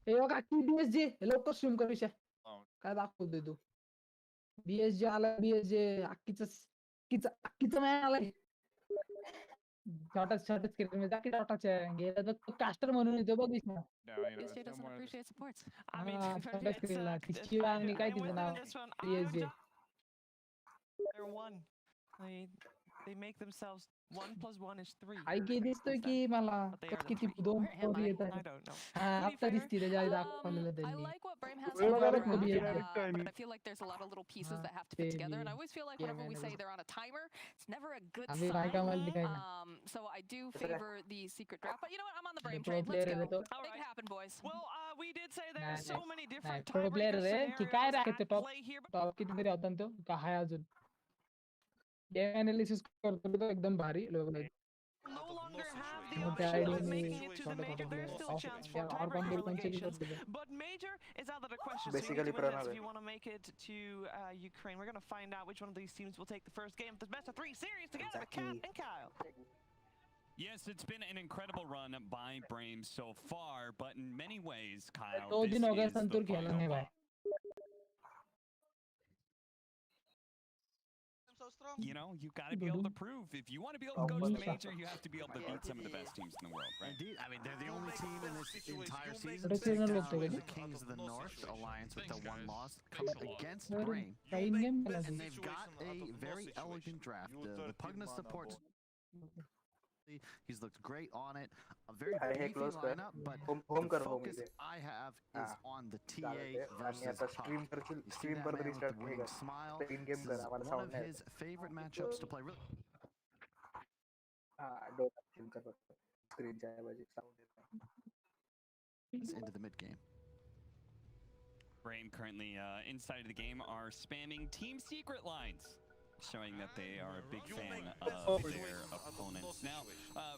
S2: ए बघा की BSJ लवकर स्ट्रीम कर विषय. काय दाखवतोय तू? BSJ आला BSJ अक्कीचं मॅन आलाय. छोटाच स्क्रीन जा की छोटाच्या गेला तर कास्टर म्हणून येतो बघ विषय.
S7: no, you know,
S6: BSJ
S7: it's no
S6: doesn't
S7: more.
S6: appreciate supports.
S5: I mean,
S2: छोट्या
S5: it's
S2: स्क्रीनला ती
S5: I,
S2: शिवा आणि काय
S5: I
S2: तिचं
S5: win
S2: now
S5: this one.
S2: BSJ.
S5: They're one. They make themselves 1 + 1 is 3.
S2: आई की दिसतोय की मला
S5: But they are the
S2: किती
S5: 3.
S2: दोन
S6: Where am
S2: पोरी
S6: I?
S2: येत
S5: I
S2: आहेत.
S5: don't know.
S2: हा आता दिसती त्याच्या आधी दाखवलेलं
S6: I
S2: त्यांनी.
S6: like what Brame has
S2: Well,
S6: on
S2: well,
S6: the
S2: well,
S6: ground,
S2: well,
S6: but I feel like there's a lot of little pieces that have to fit together. And I always feel like whenever we say they're on a timer, it's never a good
S2: अभी काय
S6: sign.
S2: कामाला दिखायला.
S6: So I do favor the secret draft. But you know what? I'm on the Brame
S2: Pro
S6: train.
S2: player
S6: Let's
S2: आहे
S6: go.
S2: तो.
S6: Make it happen, boys.
S5: Well, we did say there
S2: Nah,
S5: are so
S2: nah,
S5: many
S2: नाही
S5: different
S2: pro player
S5: tiebreaker
S2: रे की काय
S5: scenarios
S2: राहते
S5: at
S2: top
S5: play here. But
S2: top कितीतरी होता ना तो का हाय अजून गेम अनालिसिस करतो तो एकदम भारी लोक
S5: no longer have the
S2: मोठ्या
S5: option of
S2: आयडियाने
S5: making it to the
S2: छोटे
S5: major.
S2: छोटे
S5: There's
S2: player
S5: still a chance for
S2: और
S5: tiebreaker
S2: कोण कोणचे
S5: relegations.
S2: करते
S5: But major is out of the question. So you
S3: Basically,
S5: need to win this
S3: Pranav.
S5: if you want to make it to Ukraine. We're going to find out which one of these teams will take the first game of this best of 3 series together with Kat and Kyle.
S8: Yes, it's been an incredible run by Brame so far, but in many ways, Kyle,
S2: दो
S8: this
S2: दिन हो गए
S8: is the
S2: santoor खेला
S8: final
S2: नहीं भाई.
S8: You know, you got to be able to prove. If you want to be able to go to the major, you have to be able to beat some of the best teams in the world, right?
S9: Indeed. I mean, they're the only team in this entire season
S2: But
S9: to
S2: it's
S9: take
S2: not
S9: down
S2: looked good.
S9: the Kings of the North Alliance with the one loss coming against
S2: और
S9: Brame.
S2: Time game खेला
S9: And they've got a very elegant draft. The Pugna supports. He's looked great on it. A very
S3: Hey,
S9: beefy
S3: close कर.
S9: lineup, but
S3: home
S9: the
S3: करो home
S9: focus
S3: इसे.
S9: I have is on the TA
S3: आणि
S9: versus
S3: आता
S9: Puck.
S3: stream
S9: You see
S3: stream
S9: that
S3: पर
S9: man with
S3: restart
S9: the winning
S3: करेगा.
S9: smile.
S3: in
S9: This
S3: game
S9: is
S3: करा आम्हाला
S9: one
S3: sound
S9: of
S3: नाही
S9: his favorite matchups to play. Really
S3: Dota stream कर फक्त. Screen च्या ऐवजी sound येत नाही.
S9: into the mid game.
S8: Brame currently inside of the game are spamming team secret lines, showing that they are a big fan of their opponents. Now,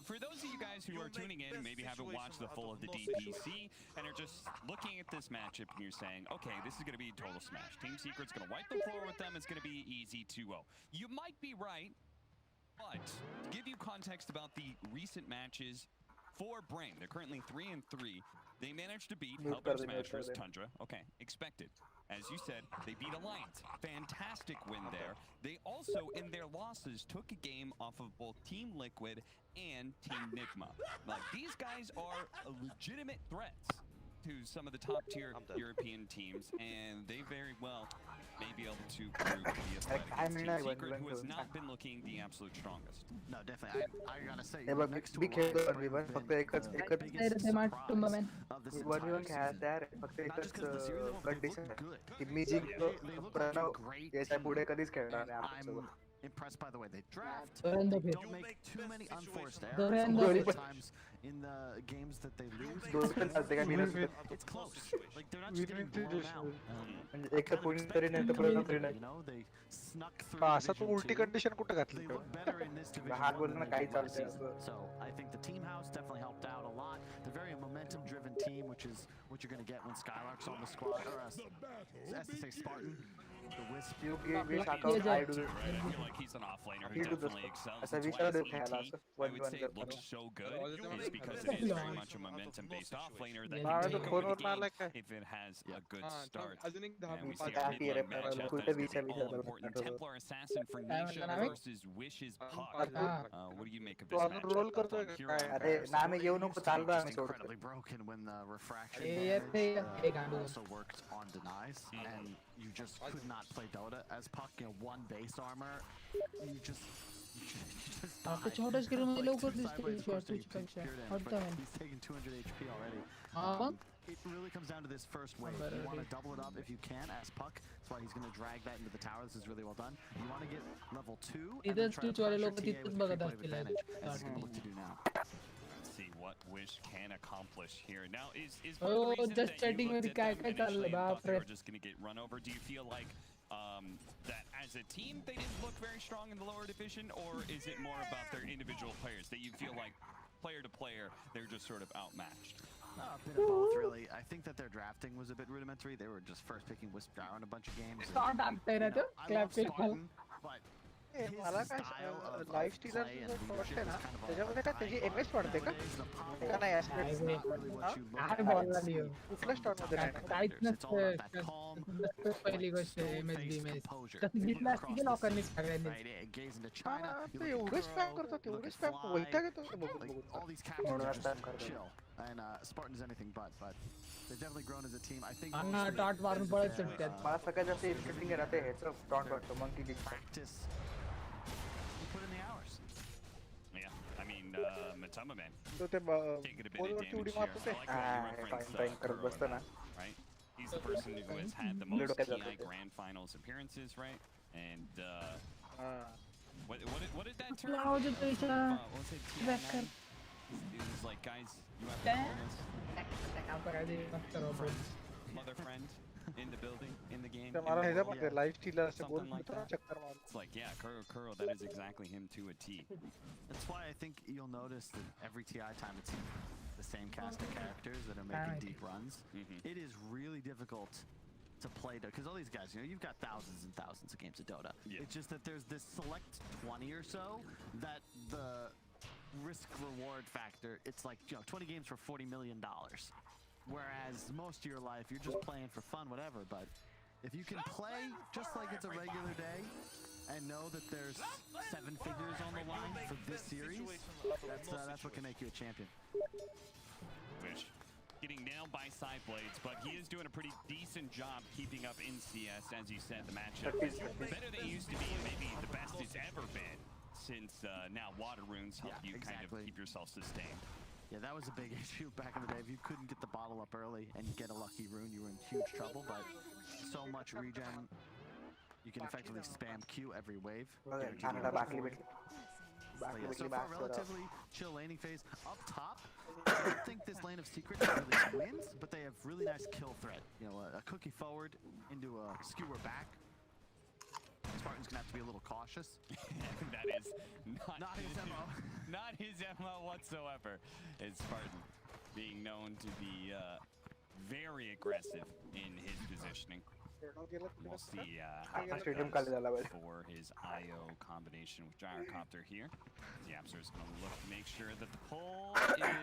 S8: for those of you guys who are tuning in, maybe haven't watched the full of the DPC, and are just looking at this matchup and you're saying, okay, this is going to be a total smash. Team Secret's going to wipe the floor with them. It's going to be easy 2-0. You might be right, but to give you context about the recent matches for Brame, they're currently 3-3. They managed to beat Hellbear Smashers, Tundra. Okay, expected. As you said, they beat Alliance. Fantastic win there. They also, in their losses, took a game off of both Team Liquid and Team Nigma. Like, these guys are legitimate threats to some of the top-tier European teams, and they very well may be able to prove to be a threat against Team Secret, who has not been looking the absolute strongest.
S9: No, definitely. I gotta say,
S3: हे बघ
S9: next to
S3: मी खेळतो
S9: Alliance,
S3: only one.
S9: Brame
S3: फक्त
S9: been
S3: एकच
S9: the
S3: एकच
S9: biggest
S2: ते माट
S9: surprise
S2: टुंबामॅन
S9: of this
S3: one
S9: entire
S3: खेळायचं
S9: season.
S3: यार फक्त
S9: Not just
S3: एकच
S9: because of the series, they look
S3: condition
S9: good.
S3: की मी जिंकलो
S9: They look like a
S3: Pranav
S9: great
S3: याच्या
S9: team.
S3: पुढे कधीच खेळणार
S9: And
S3: नाही
S9: I'm
S3: आपल्यासोबत.
S9: impressed by the way they draft.
S2: दोरेंदो
S9: They
S2: फिर
S9: don't make too many unforced errors.
S2: दोरेंदो
S9: A lot
S2: फिर
S9: of times in the games that they lose,
S3: दोन पण चालते का मी नसतं.
S9: it's close. Like they're not just getting blown out.
S3: म्हणजे एक तर कोणी तरी नाही तर प्रणव तरी नाही.
S9: You know, they snuck through
S4: का असा तू
S9: Division
S4: उलटी
S9: 2.
S4: कंडिशन कुठं घातली
S9: They
S4: तेव्हा?
S9: look better in this division
S3: हात
S9: 1
S3: बोलणं
S9: than they
S3: काही
S9: did last
S3: चालतंय
S9: season.
S3: असं.
S9: So I think the team house definitely helped out a lot. They're very a momentum-driven team, which is what you're going to get when Skylark's on the squad. Or as to say, Spartan, the Wisp.
S3: You give me
S8: He's
S3: shout out, I do
S8: too,
S3: it.
S8: right? I feel like he's an offlaner who
S3: He do this
S8: definitely
S3: stuff.
S8: excels.
S3: As a
S8: That's
S3: visual
S8: why his
S3: खेळायला
S8: ET,
S3: असं
S8: I would
S3: 1v1
S8: say, looks
S3: करताना.
S8: so good is because
S2: Yeah.
S8: it is very much a momentum-based offlaner that
S2: Yeah.
S8: can
S4: माझ्या
S8: take
S4: तो
S8: over
S4: फोनवर
S8: the
S4: ना
S8: game
S4: आलाय काय?
S8: if it has a good
S1: हा,
S8: start.
S1: अजून एक 10
S8: And we
S1: minute
S8: see
S3: Fuck,
S8: a
S3: I hear
S8: mid-lane
S3: it, man.
S8: matchup
S3: Kulte
S8: that's going
S3: beach
S8: to be
S3: अभी चल रहा
S8: all-important.
S3: है.
S8: Templar Assassin for
S2: काय
S8: Nisha
S2: म्हणला
S8: versus Wish's Puck.
S2: हा
S8: What do you make of
S4: तू
S8: this
S4: अजून role
S8: matchup?
S4: करतोय
S8: On
S4: का
S8: hero
S4: काय?
S3: अरे
S8: comparison.
S3: नामे घेऊ नको चालू
S9: Just
S3: आम्ही सोडतो.
S9: incredibly broken when the refraction
S2: Yeah,
S9: damage
S2: yeah, yeah.
S9: also worked on denies, and you just could not play Dota as Puck. You know, one base armor, you just
S2: आता
S9: die.
S2: छोट्या screen मध्ये
S9: Like
S2: लवकर
S9: two
S2: दिसते
S9: sideways, of course,
S2: तुझी
S9: taking
S2: पेक्षा
S9: pure damage,
S2: हटतं
S9: but
S2: man.
S9: he's taking 200 HP already.
S2: हा मग
S9: It really comes down to this first wave. You want to double it up if you can as Puck. That's why he's going to drag that into the tower. This is really well done. You want to get level 2 and then
S2: तिथेच
S9: try to
S2: Twitch वाले
S9: pressure
S2: लोक
S9: TA
S2: तिथेच
S9: with
S2: बघत
S9: creep wave
S2: असतील
S9: advantage, as he's going to look to do now.
S8: Let's see what Wish can accomplish here. Now, is
S2: Oh,
S8: one of the reasons
S2: just
S8: that
S2: chatting
S8: you
S2: with
S8: looked
S2: the
S8: at them
S2: guy,
S8: initially and thought they
S2: बापरे.
S8: were just going to get run over? Do you feel like that as a team they didn't look very strong in the lower division, or is it more about their individual players that you feel like player to player they're just sort of outmatched?
S9: A bit of both, really. I think that their drafting was a bit rudimentary. They were just first picking Wisp Gyro in a bunch of games. and,
S2: Start टाकताय ना
S9: you know,
S2: तो
S9: I
S2: clap
S9: love
S2: के खाल.
S9: Spartan, but
S4: A,
S9: his
S4: मला काय
S9: style of
S4: life
S9: play
S4: स्टीलरचं
S9: and
S4: जर
S9: leadership
S4: वाटतंय
S9: is
S4: ना
S9: kind of
S4: त्याच्यामध्ये काय त्याची
S9: a
S4: एमएस वाढते का?
S9: nowadays. The power
S4: का नाही
S9: is
S4: aspect?
S9: not really what you look
S2: काय
S9: at
S2: बोलला
S9: and see
S2: लिओ.
S4: कुठल्या
S9: from the
S4: स्टॉन
S9: top
S4: मध्ये नाही?
S2: काहीच
S9: competitors. It's all about that
S2: नसतं.
S9: calm,
S2: नसतं पहिली गोष्ट
S9: stone-faced
S2: एमएस बीएमएस.
S9: composure.
S2: कसं
S9: You
S2: घेतलं
S9: look
S2: असतं
S9: across
S2: की
S9: the
S2: लोकांनी
S9: seas,
S2: सगळ्यांनी.
S9: right? It gaze into
S4: हा,
S9: China. You
S4: ते
S9: look at
S4: एवढे स्पॅम
S9: Crow,
S4: करतात
S9: you look
S4: एवढे
S9: at
S4: स्पॅम
S9: Fly.
S4: वैताग येतो ते बघून
S9: Like
S4: बघून.
S9: all these captains are
S3: Everyone
S9: just
S3: spam करतात.
S9: chill, and Spartan is anything but they've definitely grown as a team. I think
S2: Anna
S9: mostly
S2: टाट मारून
S9: is
S2: पळत
S9: their,
S2: सुटतात.
S3: मला सगळ्यात जास्त इरिटेटिंग राहते ह्याचं टॉन्ट वाटतं monkey league.
S9: practice. You put in the hours.
S8: Yeah, I mean, Matamba Man
S4: तो ते
S8: taking a bit of
S4: पोलवरची उडी
S8: damage here.
S4: मारतो ते.
S8: I like how you reference
S3: time करत
S8: Kuro
S3: बसतो
S8: in
S3: ना.
S8: that, right? He's the person who has had the
S3: Ludo
S8: most
S3: काय
S8: TI
S3: जातं ते.
S8: Grand Finals appearances, right? And
S4: हा.
S8: what did that term?
S2: लावतो त्याच्या.
S8: What was it? TI
S2: Backer.
S8: 9? It was like, guys, you have to call this mother friend in the building, in the game.
S4: तर
S8: in
S4: मला
S8: the
S4: ह्याच्यामध्ये
S8: world.
S4: Life stealer असं
S8: Something
S4: बोलतो
S8: like
S4: ना
S8: that.
S4: चक्कर मारून.
S8: It's like, yeah, Kuro, that is exactly him to a T.
S9: That's why I think you'll notice that every TI time it's the same cast of characters that are making deep runs. It is really difficult to play Dota because all these guys, you know, you've got thousands and thousands of games of Dota.
S8: Yeah.
S9: It's just that there's this select 20 or so that the risk reward factor, it's like, you know, 20 games for $40 million. Whereas most of your life you're just playing for fun, whatever, but if you can play just like it's a regular day and know that there's 7 figures on the line for this series, that's what can make you a champion.
S8: Fish getting nailed by side blades, but he is doing a pretty decent job keeping up in CS. As you said, the matchup is better than it used to be, and maybe the best it's ever been since now water runes help you kind of keep yourself sustained.
S9: Yeah, that was a big issue back in the day. If you couldn't get the bottle up early and get a lucky rune, you were in huge trouble, but so much regen, you can effectively spam Q every wave.
S3: छानला Bakli भेटली.
S9: But
S3: Bakli
S9: yeah, so
S3: भेटली
S9: far,
S3: बास
S9: relatively chill laning phase. Up top, I don't think this lane of secret really wins, but they have really nice kill threat. You know, a cookie forward into a skewer back. Spartan's gonna have to be a little cautious.
S8: That is not
S9: his MO.
S8: Not his MO whatsoever. It's Spartan being known to be very aggressive in his positioning. We'll see
S3: stadium खाली झाला पाहिजे.
S8: for his IO combination with Gyrocopter here. Yapster is going to look to make sure that the pull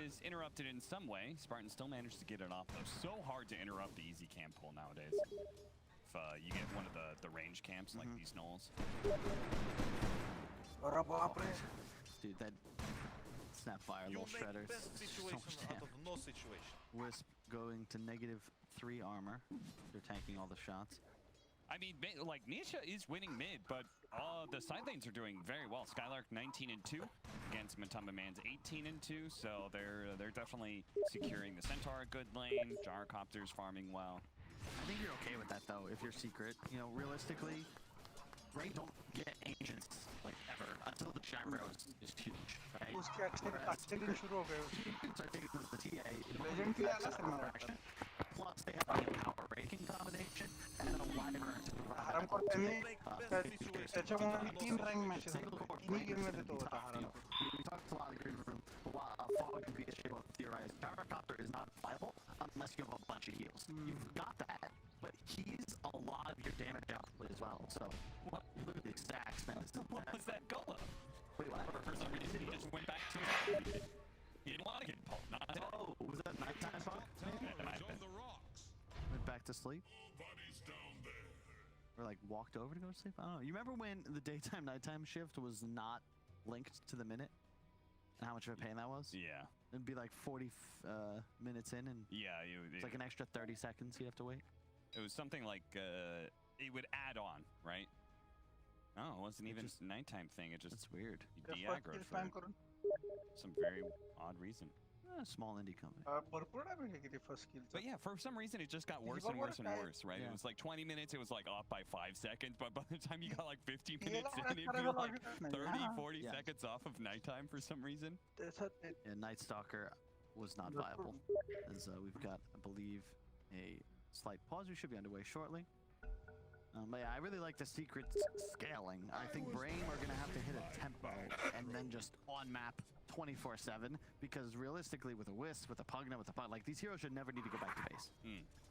S8: is interrupted in some way. Spartan still managed to get it off though. So hard to interrupt the easy camp pull nowadays. If you get one of the range camps like these knolls.
S9: Dude, that Snapfire, little shredders, so much damage. Wisp going to -3 armor. They're tanking all the shots.
S8: I mean, like, Nisha is winning mid, but the side lanes are doing very well. Skylark 19-2 against Matamba Man's 18-2, so they're definitely securing the Centaur a good lane. Gyrocopter's farming well.
S9: I think you're okay with that though, if you're secret. You know, realistically, Ray don't get ancients like ever until the gyros is huge, right?
S4: उसके accent शुरू हो गए.
S9: So I think it was the TA fraction. Plus they have a power raking combination and a wyvern to provide.
S4: हरामखोर त्यांनी त्याच्यामुळे 3 rank matches तिन्ही game मध्ये तो होता हरामखोर.
S9: We talked a lot of green room. Fog and BSJ both theorized Gyrocopter is not viable unless you have a bunch of heals. You've got that, but he's a lot of your damage output as well. So look at the stacks, man.
S8: What was that goal?
S9: Wait, what?
S8: For some reason, he just went back to it. He didn't want to get pulled. Not today.
S9: Oh, was that nighttime fog?
S8: Yeah, it might have been.
S9: Went back to sleep? Or like walked over to go to sleep? I don't know. You remember when the daytime nighttime shift was not linked to the minute? And how much of a pain that was?
S8: Yeah.
S9: It'd be like 40 minutes in and
S8: Yeah,
S9: it's like an extra 30 seconds you have to wait.
S8: It was something like it would add on, right? No, it wasn't even a nighttime thing. It just
S9: That's weird.
S8: you de-aggroed for some very odd reason.
S9: Small indie company.
S4: भरपूर damage आहे किती first kill.
S8: But yeah, for some reason it just got worse and worse and worse, right? It was like 20 minutes, it was like off by 5 seconds, but by the time you got like 15 minutes in, it'd be like 30, 40 seconds off of nighttime for some reason.
S9: Yeah, Night Stalker was not viable. As we've got, I believe, a slight pause. We should be underway shortly. But yeah, I really like the secret scaling. I think Brain are going to have to hit a tempo and then just on map 24/7 because realistically, with a Wisp, with a Pugna, with a Pug, like these heroes should never need to go back to base.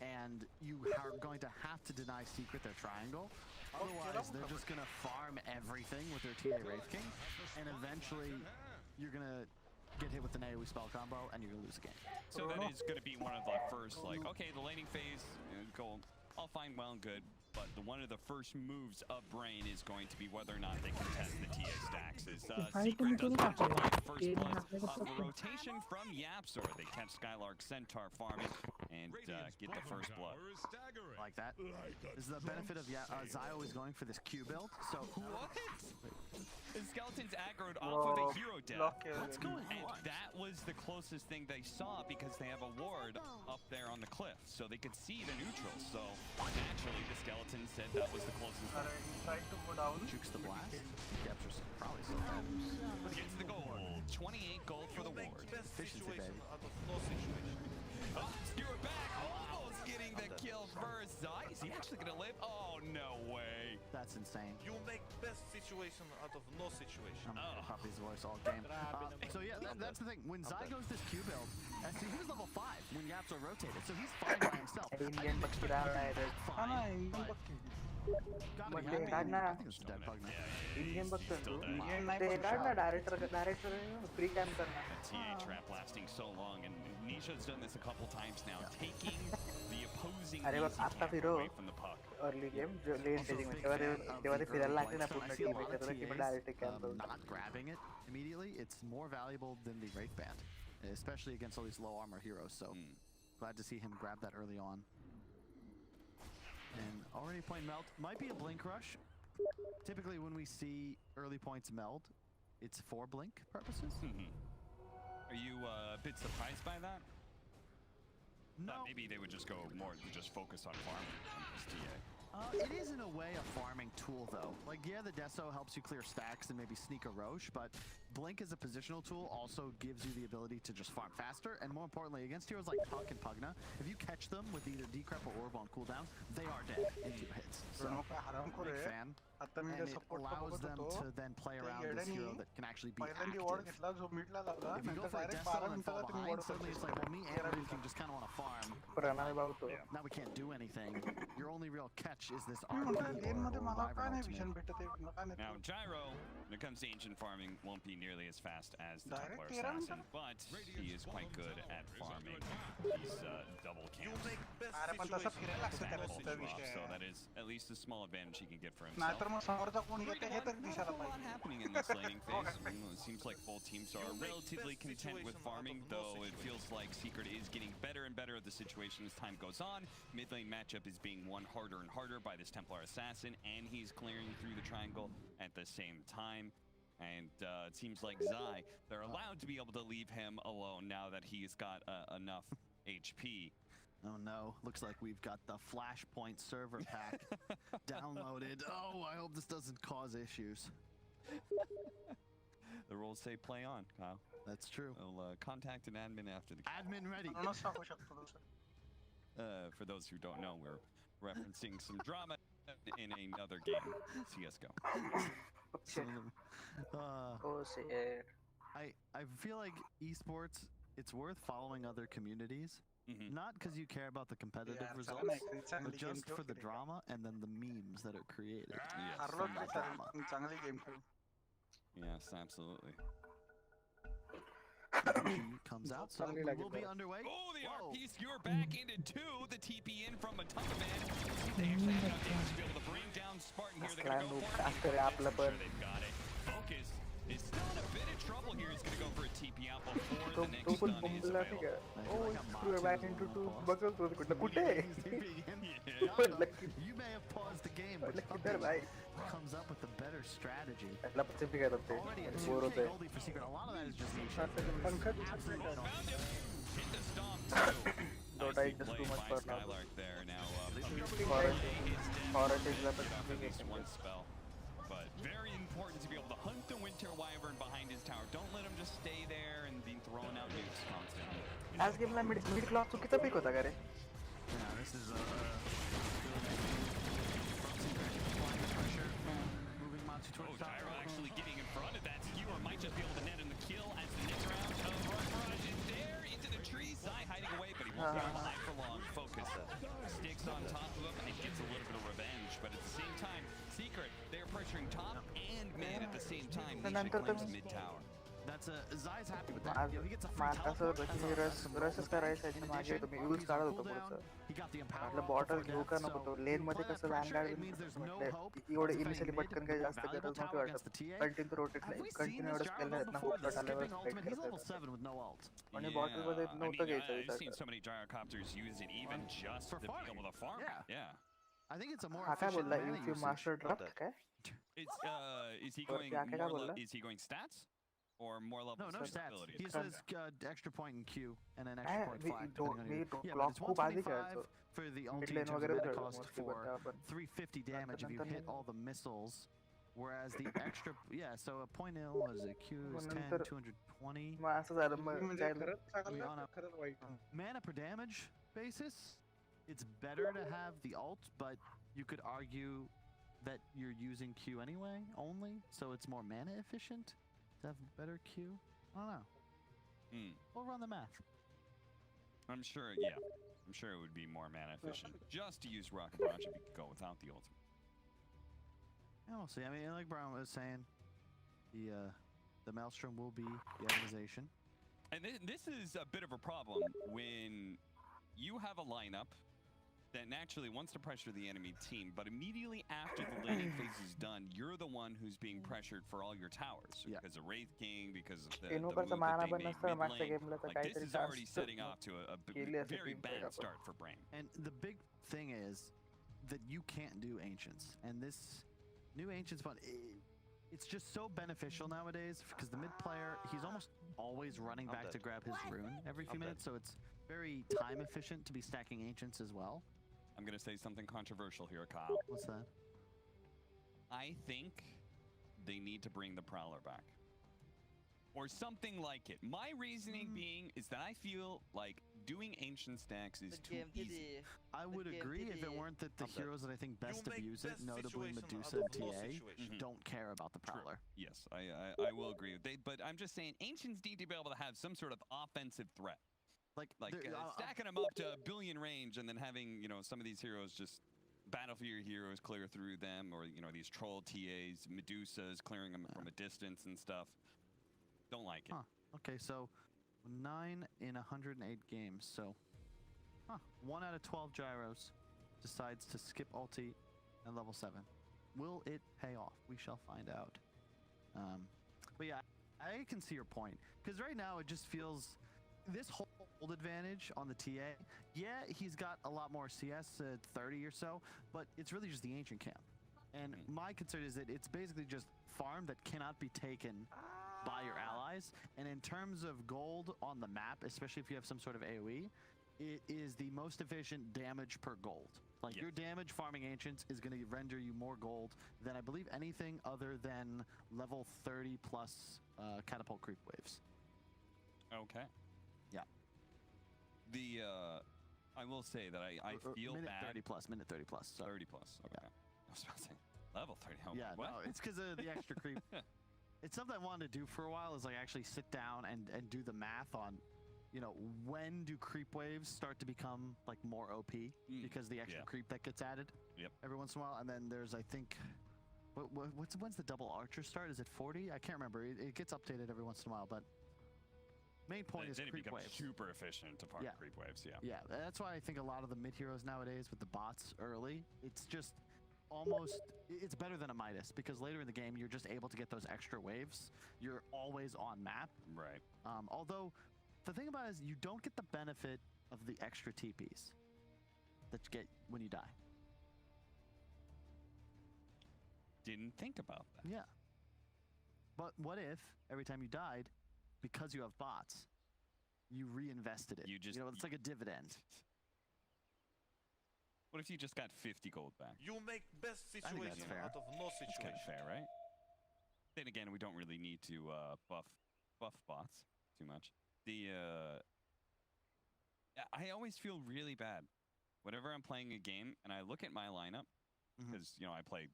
S9: And you are going to have to deny Secret their triangle. Otherwise, they're just going to farm everything with their TA Wraith King, and eventually you're going to get hit with an AoE spell combo, and you're going to lose a game.
S8: So that is going to be one of the first, like, okay, the laning phase, go all fine, well and good, but one of the first moves of Brain is going to be whether or not they contest the TA stacks. As Secret does manage to find first blood of a rotation from Yapzor. They catch Skylark Centaur farming and get the first blood.
S9: Like that. This is the benefit of Zio is going for this Q build. So
S8: what? The skeletons aggroed off of a hero death.
S9: What's going on?
S8: And that was the closest thing they saw because they have a ward up there on the cliff, so they could see the neutrals. So naturally, the skeleton said that was the closest thing.
S9: Jukes the blast. Captures probably so.
S8: Gets the gold. 28 gold for the ward.
S9: Efficiency, baby.
S8: Oh, skewer back. Almost getting the kill first. Zai, is he actually going to live? Oh, no way.
S9: That's insane.
S10: You make best situation out of no situation.
S9: I'm gonna copy his voice all game. So yeah, that's the thing. When Zai goes this Q build, he was level 5 when Yapzor rotated, so he's fine by himself.
S3: Indian Bakira
S9: Fine, but gotta be happy. I think it's a dead Pugna.
S3: Indian बघतो ते काढ ना director free cam कर ना.
S8: TA trap lasting so long, and Nisha's done this a couple times now, taking the opposing
S3: अरे बघ
S8: easy
S3: आता
S8: camp
S3: फिरो
S8: away from the puck.
S3: Early game जो लेन टेजिंग में तेव्हा ते फिरायला लागते ना पूर्ण टीम एकत्र की पण direct cam
S9: not grabbing it immediately, it's more valuable than the Wraith Band, especially against all these low armor heroes. So glad to see him grab that early on. And already playing Meld. Might be a Blink Rush. Typically when we see early points Meld, it's for Blink purposes.
S8: Are you a bit surprised by that?
S9: No.
S8: Maybe they would just go more, just focus on farming on this TA.
S9: It is in a way a farming tool though. Like yeah, the Deso helps you clear stacks and maybe sneak a Roche, but Blink as a positional tool also gives you the ability to just farm faster, and more importantly, against heroes like Puck and Pugna, if you catch them with either Decrep or Orb on cooldown, they are dead in 2 hits. So, big fan. And it allows them to then play around this hero that can actually be active. If you go for a Deso and fall behind, suddenly it's like, well, me and Blink can just kind of want to farm. Now we can't do anything. Your only real catch is this RP or Wyvern ultimate.
S8: Now, Gyro, when it comes to ancient farming, won't be nearly as fast as the Templar Assassin, but he is quite good at farming these double camps. So that is at least a small advantage he can get for himself. Not a lot happening in this laning phase. It seems like both teams are relatively content with farming, though it feels like Secret is getting better and better at the situation as time goes on. Mid lane matchup is being won harder and harder by this Templar Assassin, and he's clearing through the triangle at the same time. And it seems like Zai, they're allowed to be able to leave him alone now that he's got enough HP.
S9: Oh no, looks like we've got the Flashpoint server pack downloaded. Oh, I hope this doesn't cause issues.
S8: The rules say play on, Kyle.
S9: That's true.
S8: I'll contact an admin after the game.
S9: Admin ready.
S8: For those who don't know, we're referencing some drama in another game, CSGO.
S9: I feel like esports, it's worth following other communities. Not because you care about the competitive results, but just for the drama and then the memes that are created. From that drama.
S8: Yes, absolutely.
S9: Comes out, so we will be underway.
S8: Oh, the RP skewer back into 2. The TP in from a ton of man. They actually have enough damage to be able to bring down Spartan here. They're going to go for it. Sure they've got it. Focus is still in a bit of trouble here. He's going to go for a TP out before the next stun is available.
S3: Oh, screw back into 2 buckles.
S9: You may have paused the game, but comes up with a better strategy. Already a 2K goldie for Secret. A lot of that is just Nisha.
S8: Hit the stomp too.
S3: Dota is just too much for now.
S8: Skylark there now.
S3: At
S8: least one spell. But very important to be able to hunt the Winter Wyvern behind his tower. Don't let him just stay there and be throwing out nukes constantly.
S3: आज गेमला mid clock चुकीचा pick होता का रे?
S9: Yeah, this is pressure, moving
S8: Oh, Gyro actually getting in front of that skewer. Might just be able to net him the kill as the next round of Rock Barrage is there. Into the tree. Zai hiding away, but he won't be alive for long. Focus sticks on top of him and gets a little bit of revenge. But at the same time, Secret, they're pressuring top and mid at the same time. Nisha claims mid tower.
S9: That's Zai's happy with that. He gets a free teleport.
S3: रसच करायचं याच्या मागे तुम्ही use काढत होतो पुढचं म्हटलं bottle घेऊ का नको तो लेन मध्ये कसं व्हॅनगार्ड एवढे इनिशियली पटकन काही जास्त गरज नव्हती वाटत कंटिन्यू रोटेट कंटिन्यू एवढं स्पेल नाही ना होत आल्यावर आणि बॉटल मध्ये नव्हतं घ्यायचं
S8: I've seen so many gyrocopters use it even just to be able to farm. Yeah.
S9: I think it's a more
S3: हा काय
S9: efficient
S3: बोलला
S9: mana
S3: if you
S9: usage.
S3: Master drop काय
S8: Is he going more? Is he going stats? Or more level
S9: No stats.
S8: abilities?
S9: He says extra point in Q and an extra point flag. Yeah,
S3: clock
S9: but it's
S3: खूप आधी
S9: 125
S3: खेळायचो
S9: for the
S3: Mid
S9: ulti
S3: lane
S9: in terms
S3: वगैरे
S9: of mana
S3: खेळतो
S9: cost
S3: mostly, but
S9: for
S3: आपण
S9: 350 damage if you hit all the missiles. Whereas the extra, yeah, so a point nil was a Q is 10, 220.
S3: मग असं झालं मग
S4: म्हणजे
S3: त्याला-
S4: खरंच चांगलं
S9: on
S4: का
S9: a
S4: खरंच white
S9: mana per damage basis, it's better to have the ult, but you could argue that you're using Q anyway, only, so it's more mana efficient to have better Q. I don't know. We'll run the math.
S8: I'm sure, yeah. I'm sure it would be more mana efficient just to use Rocket Barrage if you could go without the ultimate.
S9: Yeah, we'll see. I mean, like Brown was saying, the Maelstrom will be the organization.
S8: And this is a bit of a problem when you have a lineup that naturally wants to pressure the enemy team, but immediately after the laning phase is done, you're the one who's being pressured for all your towers.
S9: Yeah.
S8: Because of Wraith King, because of the
S3: Eno
S8: move
S3: कसं
S8: that
S3: माना
S8: they
S3: पण
S8: made
S3: नसतं मागच्या
S8: mid-lane.
S3: गेमला तर
S8: Like, this
S3: काहीतरी
S8: is already
S3: task
S8: setting off to a
S3: केली असेल
S8: very
S3: team
S8: bad
S3: कडे.
S8: start for Brain.
S9: And the big thing is that you can't do Ancients. And this new Ancients fun, it's just so beneficial nowadays because the mid player, he's almost always running back to grab his rune every few minutes. So it's very time efficient to be stacking Ancients as well.
S8: I'm going to say something controversial here, Kyle.
S9: What's that?
S8: I think they need to bring the Prowler back. Or something like it. My reasoning being is that I feel like doing ancient stacks is too easy.
S9: I would agree if it weren't that the heroes that I think best
S10: make
S9: abuse it,
S10: best
S9: notably
S10: situation
S9: Medusa
S10: out
S9: and
S10: of no
S9: TA,
S10: situation.
S9: don't care about the Prowler.
S8: Yes, I will agree. But I'm just saying, ancients need to be able to have some sort of offensive threat. Like stacking them up to a billion range and then having, you know, some of these heroes just battle for your heroes, clear through them, or, you know, these troll TAs, Medusas, clearing them from a distance and stuff. Don't like it.
S9: Huh. Okay, so 9 in 108 games. So, 1 out of 12 gyros decides to skip ulti at level 7. Will it pay off? We shall find out. But yeah, I can see your point. Because right now it just feels this hold advantage on the TA. Yeah, he's got a lot more CS at 30 or so, but it's really just the ancient camp. And my concern is that it's basically just farm that cannot be taken by your allies. And in terms of gold on the map, especially if you have some sort of AoE, it is the most efficient damage per gold. Like your damage farming ancients is going to render you more gold than I believe anything other than level 30 plus catapult creep waves.
S8: Okay.
S9: Yeah.
S8: I will say that I feel
S9: minute
S8: bad.
S9: 30 plus. So.
S8: 30 plus. Okay.
S9: Yeah.
S8: I was about to say level 30. Oh,
S9: Yeah,
S8: what?
S9: no, it's because of the extra creep. It's something I wanted to do for a while, is like actually sit down and do the math on, you know, when do creep waves start to become like more OP because the extra creep that gets added every once in a while. And then there's, I think, when's the double archer start? Is it 40? I can't remember. It gets updated every once in a while, but main point is
S8: then it
S9: creep
S8: becomes
S9: waves.
S8: super efficient to farm creep waves.
S9: Yeah, that's why I think a lot of the mid heroes nowadays with the bots early, it's just almost, it's better than a Midas because later in the game you're just able to get those extra waves. You're always on map.
S8: Right.
S9: Although the thing about it is you don't get the benefit of the extra TPs that you get when you die.
S8: Didn't think about that.
S9: Yeah. But what if every time you died, because you have bots, you reinvested it? You know, it's like a dividend.
S8: What if you just got 50 gold back?
S10: You make best
S8: I think that's
S10: situation
S8: fair.
S10: out of no
S8: That's kind
S10: situation.
S8: of fair, right? Then again, we don't really need to buff bots too much. I always feel really bad whenever I'm playing a game and I look at my lineup because you know I play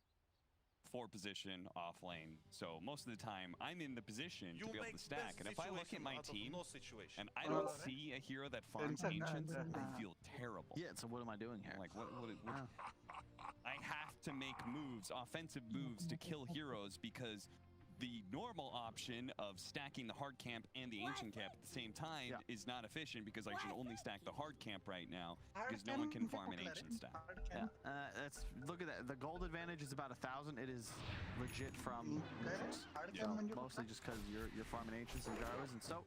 S8: 4 position off lane. So most of the time, I'm in the position to be able to stack. And if I look at my team and I don't see a hero that farms ancients, I feel terrible.
S9: Yeah, so what am I doing here?
S8: Like, what I have to make moves, offensive moves to kill heroes because the normal option of stacking the hard camp and the ancient camp at the same time is not efficient because I should only stack the hard camp right now because no one can farm an ancient stack.
S9: Yeah, look at that. The gold advantage is about 1,000. It is legit from mostly just because you're farming ancients and Jarvas, and so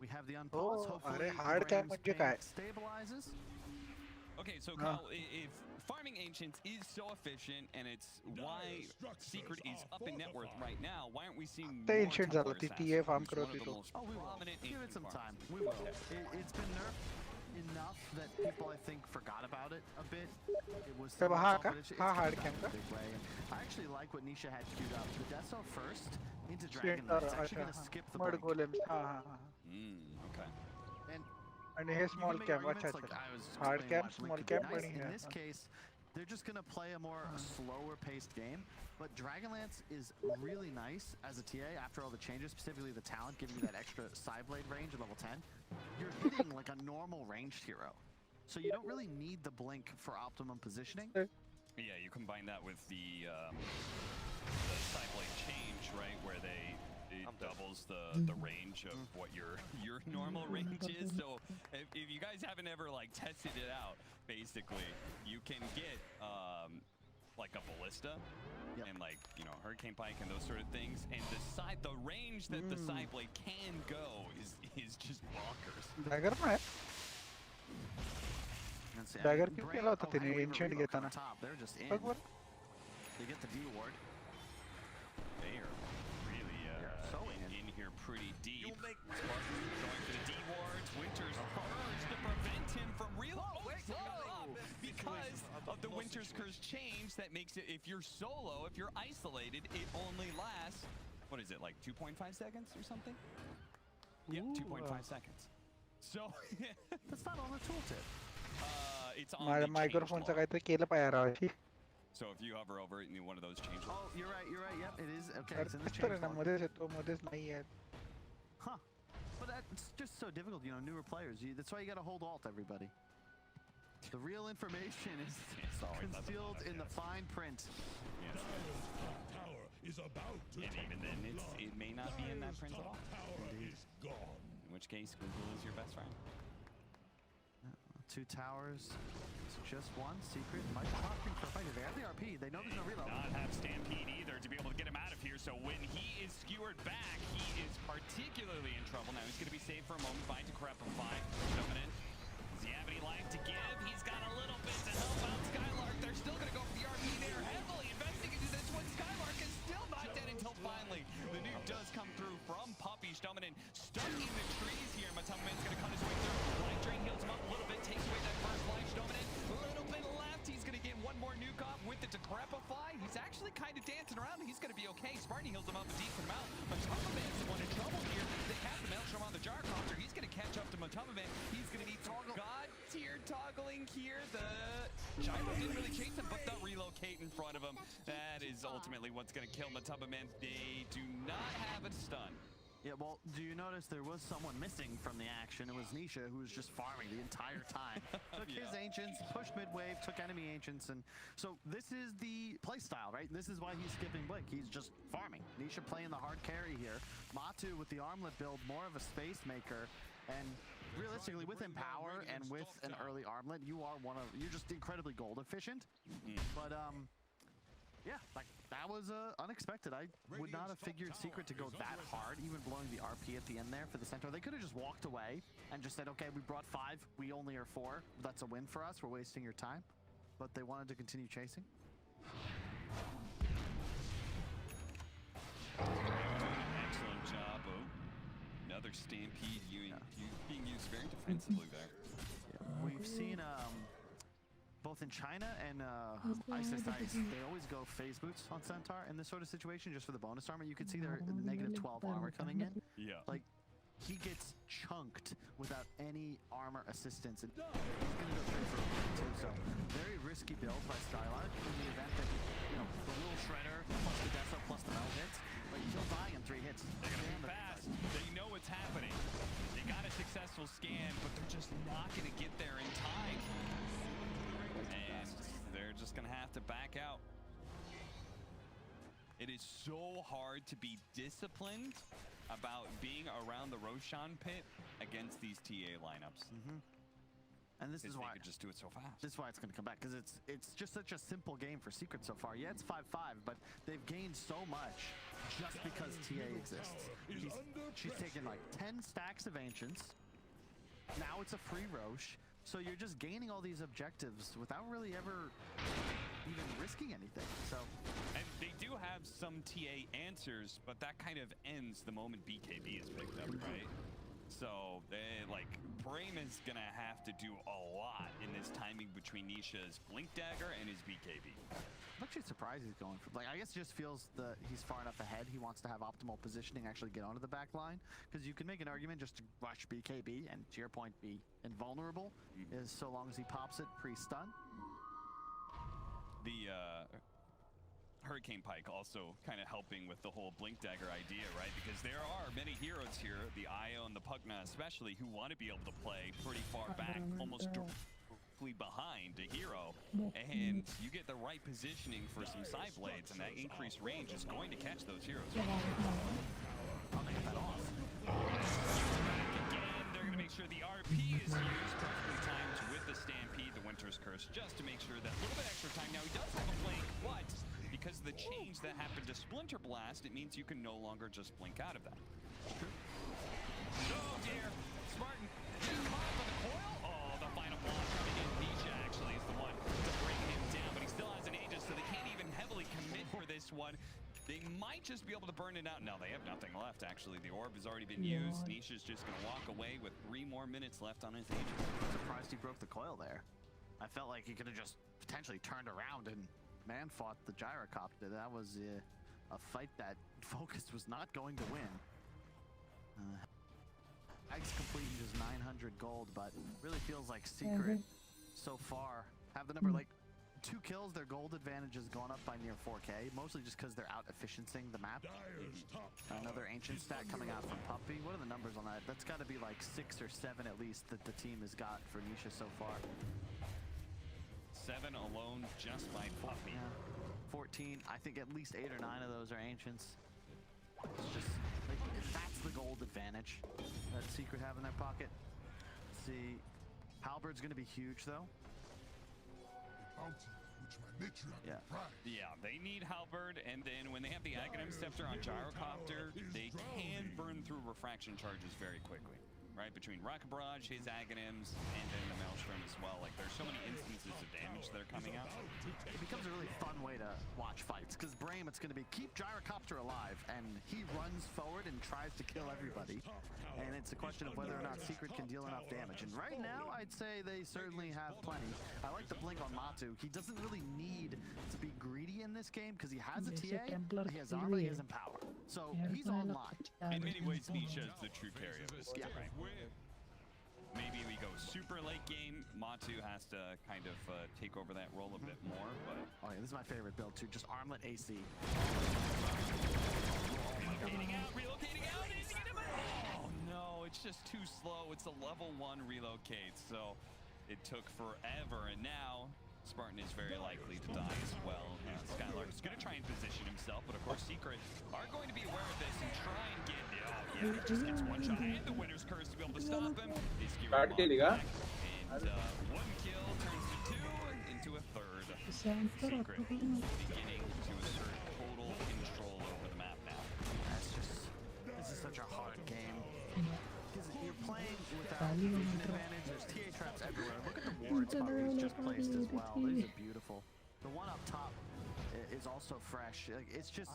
S9: we have the unpause. Hopefully,
S4: hard camp
S9: stabilizes.
S8: Okay, so Kyle, if farming ancients is so efficient and it's why Secret is up in net worth right now, why aren't we seeing more
S4: ancient
S8: Templar
S4: झालं ते
S8: assassins?
S4: TA farm
S8: Who's
S4: करत
S8: one of the
S4: होतो.
S8: most
S9: Oh, we will.
S8: prominent
S9: Give it
S8: ancient
S9: some
S8: farms.
S9: time. We will. It's been nerfed enough that people, I think, forgot about it a bit. It was
S4: So,
S9: still
S4: ha
S9: up,
S4: ka?
S9: but it's
S4: Ha
S9: come
S4: hard
S9: back
S4: camp
S9: in a
S4: ka?
S9: big way. And I actually like what Nisha had queued up. The Deso first into
S4: Shit,
S9: Dragon. It's actually going to skip the
S4: mud
S9: blink.
S4: Golems
S8: Okay.
S9: And
S4: आणि हे
S9: you
S4: small
S9: can make
S4: camp
S9: arguments
S4: अच्छा
S9: like
S4: अच्छा
S9: I was
S4: hard
S9: explaining
S4: camp
S9: why
S4: small
S9: Blink could be
S4: camp
S9: nice.
S4: बनी
S9: In
S4: है
S9: this case, they're just going to play a more slower paced game. But Dragonlance is really nice as a TA after all the changes, specifically the talent, giving you that extra Psyblade range at level 10. You're hitting like a normal ranged hero. So you don't really need the blink for optimum positioning.
S8: Yeah, you combine that with the Psyblade change, right, where it doubles the range of what your normal range is. So if you guys haven't ever like tested it out, basically you can get like a ballista and like hurricane pike and those sort of things, and the range that the Psyblade can go is just bonkers.
S4: Dagger पण आहे Dagger क्यों केला होता त्याने ancient घेताना
S9: They're just in.
S4: बघ बरं
S9: They get the D ward.
S8: They are really
S9: so
S8: in here pretty deep. Spartans going for the D wards. Winter's Curse to prevent him from because of the Winter's Curse change that makes it, if you're solo, if you're isolated, it only lasts, what is it, like 2.5 seconds or something? Yeah, 2.5 seconds. So
S9: that's not on the tooltip.
S8: It's on
S4: माझ्या
S8: the
S4: मायक्रोफोनचं काहीतरी केलं पाहिजे Rao
S8: So if you hover over it in one of those change
S9: Oh, you're right. Yep, it is. Okay, it's in the
S4: तेच
S9: change
S4: तर ना
S9: log.
S4: मध्येच येतो मध्येच नाही आहे
S9: Huh. But that's just so difficult, newer players. That's why you gotta hold alt, everybody. The real information is concealed in the fine print.
S8: Yes. And even then, it may not be in that print at all. In which case, Google is your best friend.
S9: 2 towers. It's just one secret. Might be opting for a fight. They have the RP. They know there's no reload.
S8: Not have Stampede either to be able to get him out of here. So when he is skewered back, he is particularly in trouble. Now he's going to be saved for a moment by Decrepify. Coming in. Does he have any life to give? He's got a little bit to help out Skylark. They're still going to go for the RP. They're heavily investing into this one. Skylark is still not dead until finally the noob does come through from Puppy. Stominen stuck in the trees here. Mataman's going to cut his way through. Life Drain heals him up a little bit, takes away that first life. Stominen, a little bit left. He's going to get one more nuke off with the Decrepify. He's actually kind of dancing around. He's going to be okay. Spartan heals him up a decent amount. Mataman's the one in trouble here. They have the Maelstrom on the Gyrocopter. He's going to catch up to Mataman. He's going to need God tier toggling here. The Gyro didn't really chase him, but the relocate in front of him. That is ultimately what's going to kill Mataman. They do not have a stun.
S9: Yeah, well, do you notice there was someone missing from the action? It was Nisha, who was just farming the entire time. Took his ancients, pushed mid-wave, took enemy ancients, and so this is the playstyle, right? This is why he's skipping Blink. He's just farming. Nisha playing the hard carry here. Matu with the armlet build, more of a space maker, and realistically, with Empower and with an early armlet, you're just incredibly gold efficient. But yeah, like that was unexpected. I would not have figured Secret to go that hard, even blowing the RP at the end there for the Centaur. They could have just walked away and just said, okay, we brought 5, we only are 4. That's a win for us, we're wasting your time. But they wanted to continue chasing.
S8: Excellent job. Another Stampede being used very defensively there.
S9: Yeah. We've seen both in China and Ice, they always go phase boots on Centaur in this sort of situation just for the bonus armor. You can see their negative 12 armor coming in.
S8: Yeah.
S9: Like, he gets chunked without any armor assistance, and he's going to go straight for a win too. So very risky build by Skylark in the event that the little shredder plus
S8: successful scan, but they're just not going to get there in time. And they're just going to have to back out. It is so hard to be disciplined about being around the Roshan pit against these TA lineups.
S9: And this is why
S8: they could just do it so fast.
S9: This is why it's going to come back, because it's just such a simple game for Secret so far. Yeah, it's 5-5, but they've gained so much just because TA exists. She's taken like 10 stacks of Ancients. Now it's a free Roche. So you're just gaining all these objectives without really ever even risking anything. So,
S8: and they do have some TA answers, but that kind of ends the moment BKB is picked up, right? So, like, Brame is going to have to do a lot in this timing between Nisha's Blink Dagger and his BKB.
S9: I'm actually surprised he's going for, like, I guess it just feels that he's far enough ahead. He wants to have optimal positioning, actually get onto the back line. Because you can make an argument just to rush BKB and, to your point, be invulnerable, is so long as he pops it pre-stun.
S8: The Hurricane Pike also kind of helping with the whole Blink Dagger idea, right? Because there are many heroes here, the Io and the Pugna especially, who want to be able to play pretty far back, almost directly behind a hero. And you get the right positioning for some side blades, and that increased range is going to catch those heroes.
S9: I'll make that off.
S8: Again, they're going to make sure the RP is used perfectly timed with the Stampede, the Winter's Curse, just to make sure that a little bit extra time. Now he does have a blink, but because of the change that happened to Splinter Blast, it means you can no longer just blink out of that. Oh dear, Spartan, caught on the coil. Oh, the final block coming in. Nisha actually is the one to bring him down, but he still has an Aegis, so they can't even heavily commit for this one. They might just be able to burn it out. No, they have nothing left, actually. The orb has already been used. Nisha's just going to walk away with 3 more minutes left on his Aegis.
S9: I'm surprised he broke the coil there. I felt like he could have just potentially turned around and man-fought the gyrocopter. That was a fight that Focus was not going to win. Axe completing just 900 gold, but really feels like Secret so far have the number, like, 2 kills, their gold advantage has gone up by near 4K, mostly just because they're out efficiencing the map. Another Ancient stat coming out from Puppy. What are the numbers on that? That's got to be like 6 or 7 at least that the team has got for Nisha so far.
S8: 7 alone just by Puppy.
S9: Yeah. 14, I think at least 8 or 9 of those are Ancients. It's just, like, that's the gold advantage that Secret have in their pocket. Let's see, Halberd's going to be huge though.
S8: Yeah, they need Halberd, and then when they have the Aghanim Scepter on Gyrocopter, they can burn through refraction charges very quickly. Right, between Rocket Barrage, his Aghanims, and then the Maelstrom as well. Like, there's so many instances of damage that are coming out.
S9: It becomes a really fun way to watch fights, because Brame, it's going to be keep Gyrocopter alive, and he runs forward and tries to kill everybody. And it's a question of whether or not Secret can deal enough damage. And right now, I'd say they certainly have plenty. I like the blink on Matu. He doesn't really need to be greedy in this game, because he has a TA, he has armor, he has power. So he's online.
S8: In many ways, Nisha is the true carry of this game, right? Maybe we go super late game. Matu has to kind of take over that role a bit more, but...
S9: Oh yeah, this is my favorite build too, just armlet AC.
S8: Relocating out, is he gonna... Oh no, it's just too slow. It's a level 1 relocate, so it took forever, and now Spartan is very likely to die as well. Skylark is gonna try and position himself, but of course Secret are going to be aware of this and try and get... Yeah, he just gets one shot and the Winter's Curse to be able to stop him. And 1 kill turns to 2 into a 3rd. Secret beginning to assert total control over the map now.
S9: This is such a hard game. Because you're playing without vision advantage, there's TA traps everywhere. Look at the ward spot where he's just placed as well. These are beautiful. The one up top is also fresh. Like, it's just,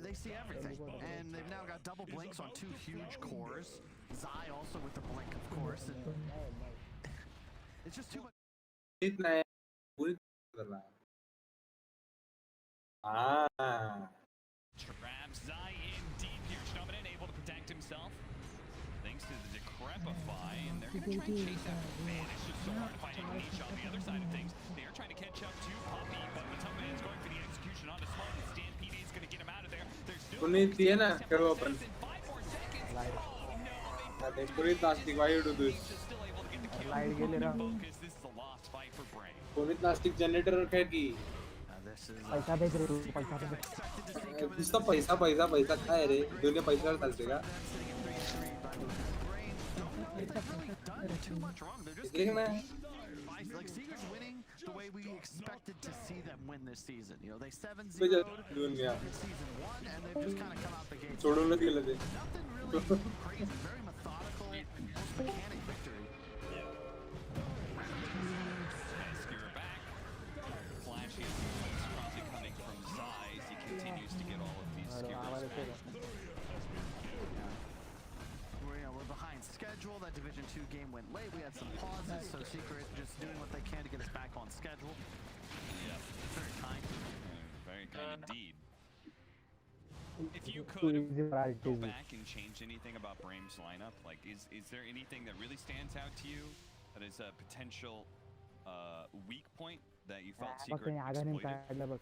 S9: they see everything. And they've now got double blinks on 2 huge cores. Zai also with the blink, of course. And it's just too much.
S8: Traps Zai in deep here. Schnobbin able to protect himself. Thanks to the Decrepify, and they're going to try and chase that. Man, it's just so hard to find Nisha on the other side of things. They are trying to catch up to Puppy, but Matumban's going for the execution onto Spartan. Stampede is going to get him out of there. There's still
S1: Puneet,
S8: 7 more seconds. 5 more seconds. Oh no, they
S1: Okay, Puneet Nastic, why you do this?
S3: Light गेले Rao.
S8: Focus. This is a lost fight for Brain.
S1: Puneet Nastic generator खेळ की.
S3: पैसा दे रे, पैसा दे.
S1: नुसता पैसा पैसा पैसा काय रे? दुनिया पैशावर चालते का? देख ना.
S9: Like Secret's winning the way we expected to see them win this season. You know, they 7-0
S1: दुनिया.
S9: in season 1 and they've just kind of come out the gate.
S1: सोडूनच गेलं ते.
S9: Nothing really crazy, very methodical, almost mechanic victory.
S8: Skewer back. Flashy moves probably coming from Zeus. He continues to get all of these skewers.
S9: We're behind schedule. That Division 2 game went late. We had some pauses, so Secret just doing what they can to get us back on schedule.
S8: Yeah.
S9: Very kind.
S8: Very kind indeed. If you could go back and change anything about Braim's lineup, like is there anything that really stands out to you that is a potential weak point that you felt Secret exploited?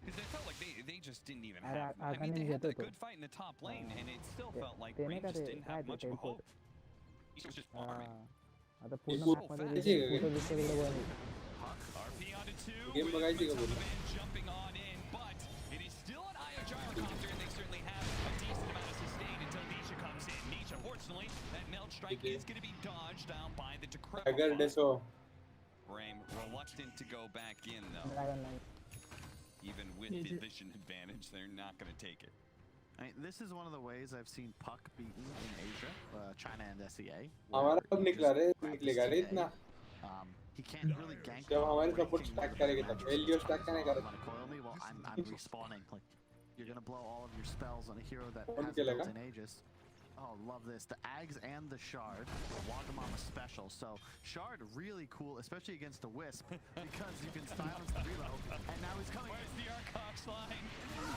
S8: Because I felt like they just didn't even have. I mean, they had a good fight in the top lane, and it still felt like Brain just didn't have much of a hope. He was just farming.
S3: आता
S1: पूर्ण
S3: पूर्ण
S1: map
S3: मध्ये
S1: मध्ये
S3: photo दिसते वेगळं बघ.
S8: RP onto 2.
S1: Game बघायची का बोल?
S8: Jumping on in, but it is still an IO gyrocopter, and they certainly have a decent amount of sustain until Nisha comes in. Nisha, fortunately, that melt strike is going to be dodged down by the
S1: Tiger
S8: decrepit.
S1: Deso.
S8: Braim reluctant to go back in though. Even with the vision advantage, they're not going to take it.
S9: I mean, this is one of the ways I've seen Puck beaten in Asia, China and SEA.
S1: हमारा कब निकला रे? निकलेगा रे इतना?
S9: He can't really gank.
S1: जब हमारे support stack करेंगे तब Elio stack करने का.
S9: Well, I'm respawning. Like, you're gonna blow all of your spells on a hero that
S1: कौन
S9: has
S1: खेलेगा?
S9: built-in Aegis. Oh, love this. The Ags and the Shard, Wagamama special. So Shard really cool, especially against the Wisp, because you can silence the reload. And now he's coming.
S8: Where's the Arcox line?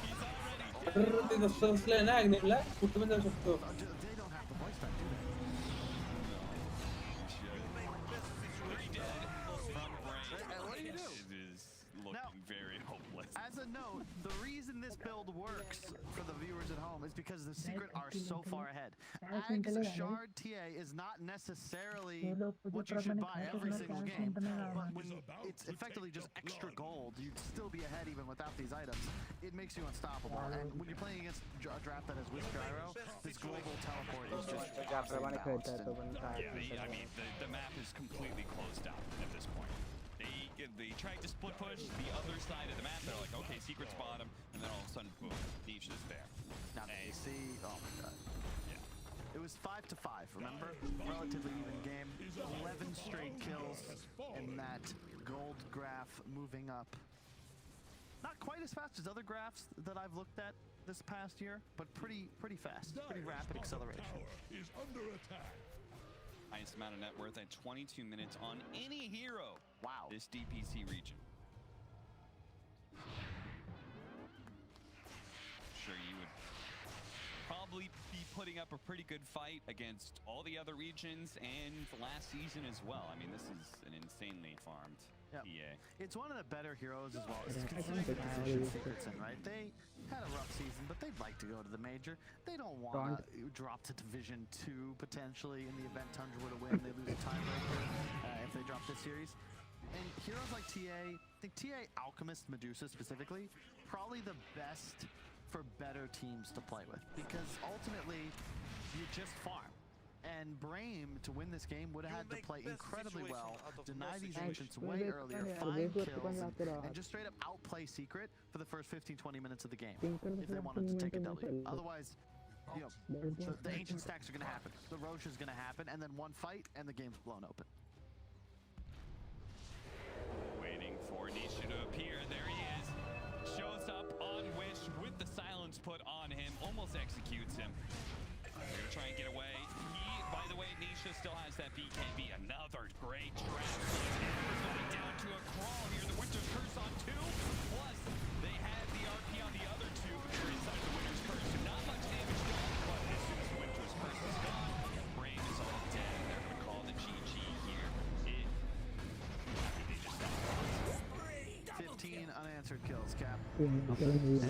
S8: He's already
S1: ते दस्तर असले ना अग्निला कुठे पण जाऊ शकतो.
S9: They don't have the voice time, do they? What do you do?
S8: It is looking very hopeless.
S9: As a note, the reason this build works for the viewers at home is because the Secret are so far ahead. Ags Shard TA is not necessarily what you should buy every single game, but when it's effectively just extra gold, you'd still be ahead even without these items. It makes you unstoppable, and when you're playing against a draft that has Wisp Gyro, this global teleport is just unbalanced.
S8: Yeah, I mean, the map is completely closed out at this point. They tried to split push the other side of the map. They're like, okay, Secret's bottom, and then all of a sudden, boom, Nisha's there.
S9: Now they see, oh my god. Yeah. It was 5-5, remember? Relatively even game. 11 straight kills, and that gold graph moving up. Not quite as fast as other graphs that I've looked at this past year, but pretty fast. Pretty rapid acceleration.
S11: Is under attack.
S8: Highest amount of net worth at 22 minutes on any hero.
S9: Wow.
S8: This DPC region. Sure, you would probably be putting up a pretty good fight against all the other regions and last season as well. I mean, this is an insanely farmed EA.
S9: It's one of the better heroes as well. It's considering the position Secret's in, right? They had a rough season, but they'd like to go to the major. They don't want to drop to Division 2 potentially in the event Tundra were to win. They lose a tiebreaker if they drop this series. And heroes like TA, I think TA, Alchemist, Medusa specifically, probably the best for better teams to play with, because ultimately you just farm. And Braim, to win this game, would have had to play incredibly well, deny these ancients way earlier, find kills, and just straight up outplay Secret for the first 15-20 minutes of the game if they wanted to take a W. Otherwise, you know, the ancient stacks are going to happen, the Roche is going to happen, and then one fight, and the game's blown open.
S8: Waiting for Nisha to appear. There he is. Shows up on Wish with the silence put on him. Almost executes him. They're going to try and get away. By the way, Nisha still has that BKB. Another great trap. It's going down to a crawl here. The Winter's Curse on 2. Plus, they had the RP on the other 2, but they're inside the Winter's Curse. So not much damage done, but as soon as the Winter's Curse is gone, Brain is all dead. They're going to call the GG here. They just got
S9: 15 unanswered kills, Cap.
S3: And
S9: I mean,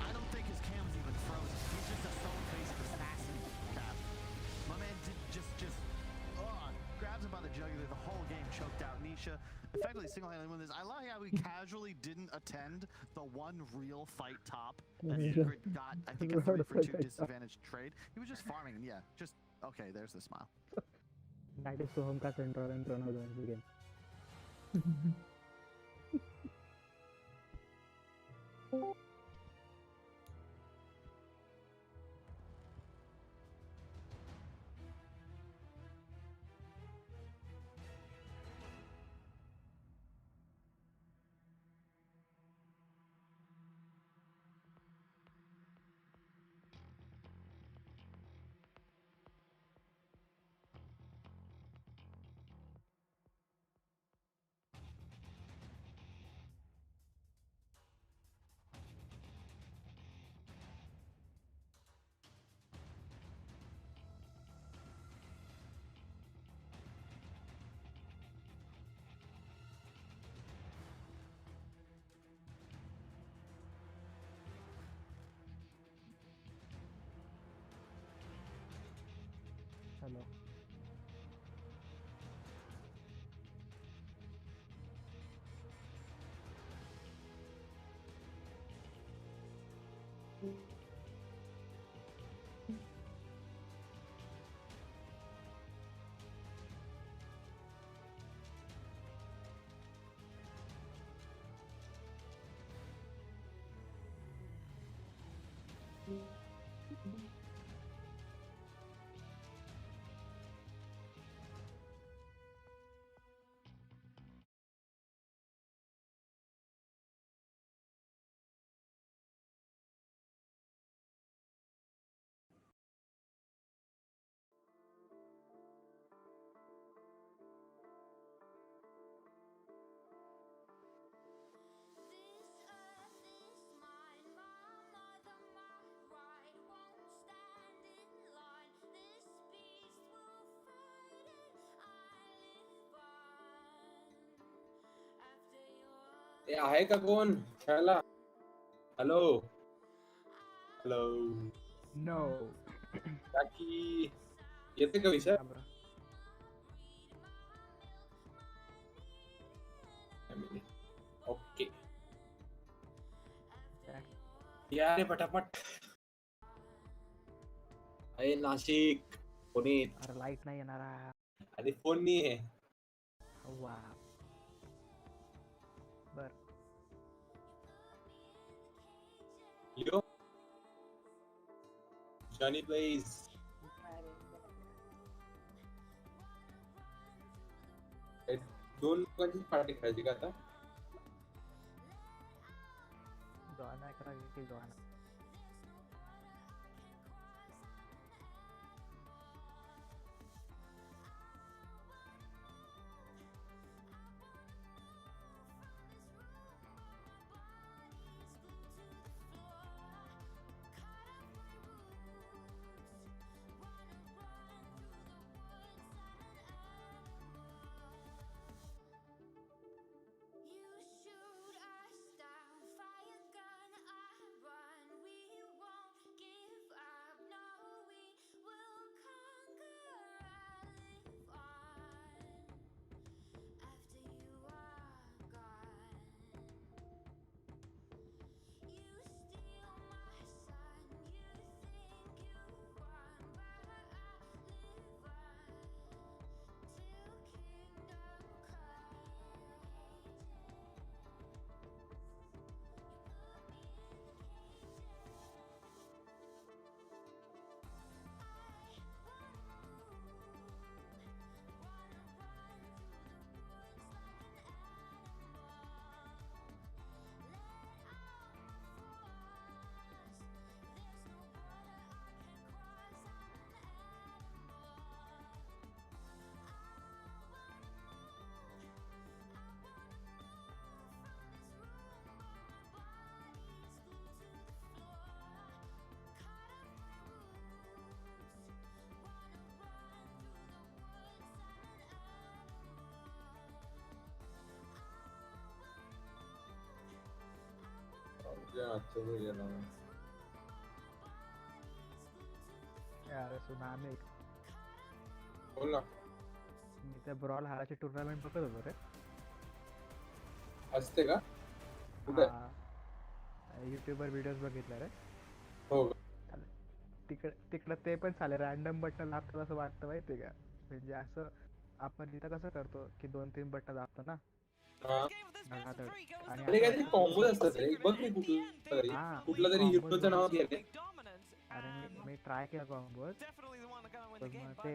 S9: I don't think his cam's even frozen. He's just a Nisha effectively single-handedly win this. I like how he casually didn't attend the one real fight top that Secret got, I think, a 3-for-2 disadvantage trade. He was just farming, and yeah, just, okay, there's the smile.
S11: That is Soham ka central and Pranav again. Hello.
S1: आहे का कोण खेळायला? Hello hello
S11: No.
S1: बाकी येते का विषय? Okay या रे पटापट. अरे नाशिक पुणेत.
S11: अरे लाईट नाही येणार.
S1: अरे फोन नाही आहे.
S11: वा बर.
S1: लिओ जॉनी प्लीज. दोन लोकांची पार्टी खायची का आता?
S11: जोहाना करा की जोहाना. अरे सुनामी.
S1: बोल ना.
S11: मी त्या ब्रॉल हाराची टुर्नामेंट बघत होतो रे.
S1: असते का? कुठे?
S11: युट्यूबवर व्हिडिओज बघितले रे.
S1: हो.
S11: तिकडं ते पण चालेल रॅन्डम बटन दाबतात असं वाटतं माहितीये का? म्हणजे असं आपण इथं कसं करतो की 2-3 बटन दाबतो ना. आणि
S1: काहीतरी कॉम्बोज असतात रे. बघ रे कुठला तरी हिरोचं नाव घे.
S11: अरे मी ट्राय केला कॉम्बोज. पण मग ते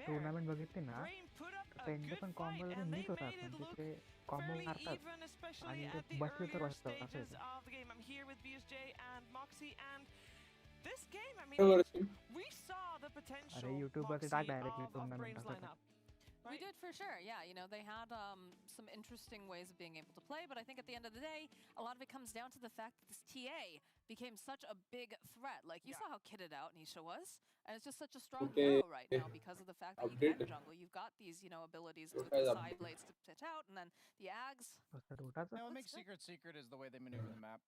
S11: टुर्नामेंट बघितली ना त्यांचे पण कॉम्बो जरी नीट होतात म्हणजे ते कॉम्बो मारतात आणि ते बसले तर बसतात असं आहे.
S5: This game, I mean, we saw the potential.
S11: अरे युट्यूबवरती टाक डायरेक्टली टुर्नामेंट असं टाक.
S6: We did for sure, yeah. You know, they had some interesting ways of being able to play, but I think at the end of the day, a lot of it comes down to the fact that this TA became such a big threat. Like, you saw how kitted out Nisha was, and it's just such a strong hero right now because of the fact that you can jungle. You've got these, you know, abilities with the side blades to pitch out, and then the Ags.
S7: What makes Secret is the way they maneuver the map.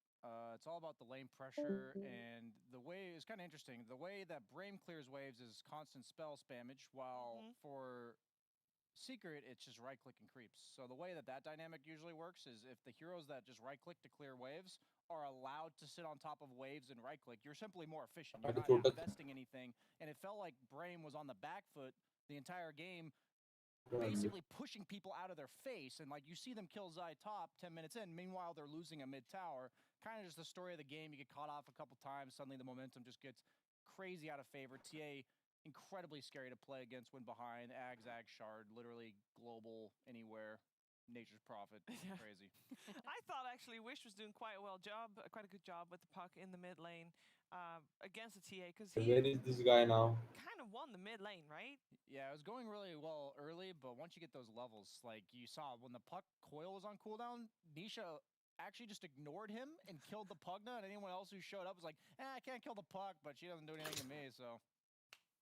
S7: It's all about the lane pressure, and the way it's kind of interesting. The way that Brame clears waves is constant spell spammage, while for Secret, it's just right-click and creeps. So the way that dynamic usually works is if the heroes that just right-click to clear waves are allowed to sit on top of waves and right-click, you're simply more efficient. You're not investing anything. And it felt like Brame was on the back foot the entire game, basically pushing people out of their face. And like you see them kill Zai top 10 minutes in. Meanwhile, they're losing a mid-tower. Kind of just the story of the game. You get caught off a couple times. Suddenly the momentum just gets crazy out of favor. TA incredibly scary to play against when behind. Ag, Shard, literally global, anywhere. Nature's prophet. Crazy.
S5: I thought actually Wish was doing quite a good job with the puck in the mid lane against the TA because he
S1: Where is this guy now?
S5: kind of won the mid lane, right?
S7: Yeah, it was going really well early, but once you get those levels, like you saw when the puck coil was on cooldown, Nisha actually just ignored him and killed the Pugna, and anyone else who showed up was like, I can't kill the puck, but she doesn't do anything to me, so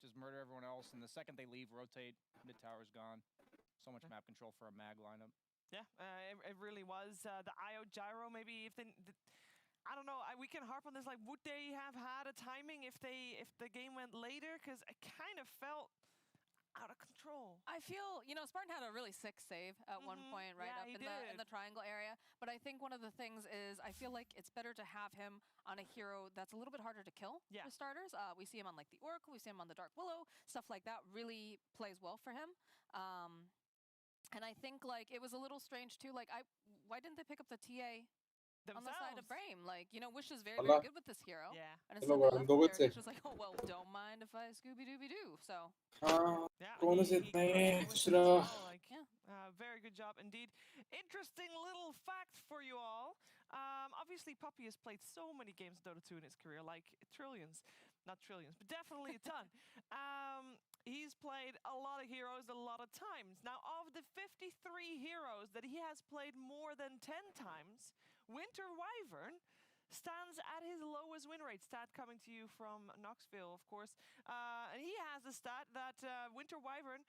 S7: just murder everyone else. And the second they leave, rotate, mid tower's gone. So much map control for a mag lineup.
S5: Yeah, it really was. The IO gyro, maybe if they, I don't know. We can harp on this. Like, would they have had a timing if the game went later? Because it kind of felt out of control.
S6: I feel, you know, Spartan had a really sick save at one point right up in the triangle area. But I think one of the things is I feel like it's better to have him on a hero that's a little bit harder to kill for starters. We see him on like the Oracle, we see him on the Dark Willow, stuff like that really plays well for him. And I think like it was a little strange too. Like why didn't they pick up the TA on the side of Brame? Like, you know, Wish is very, very good with this hero.
S5: Yeah.
S6: And instead they left it there, it's just like, oh, well, don't mind if I Scooby-Dooby-Doo. So.
S5: Very good job indeed. Interesting little fact for you all. Obviously, Puppy has played so many games of Dota 2 in his career, like trillions. Not trillions, but definitely a ton. He's played a lot of heroes a lot of times. Now, of the 53 heroes that he has played more than 10 times, Winter Wyvern stands at his lowest win rate. Stat coming to you from Knoxville, of course. And he has a stat that Winter Wyvern,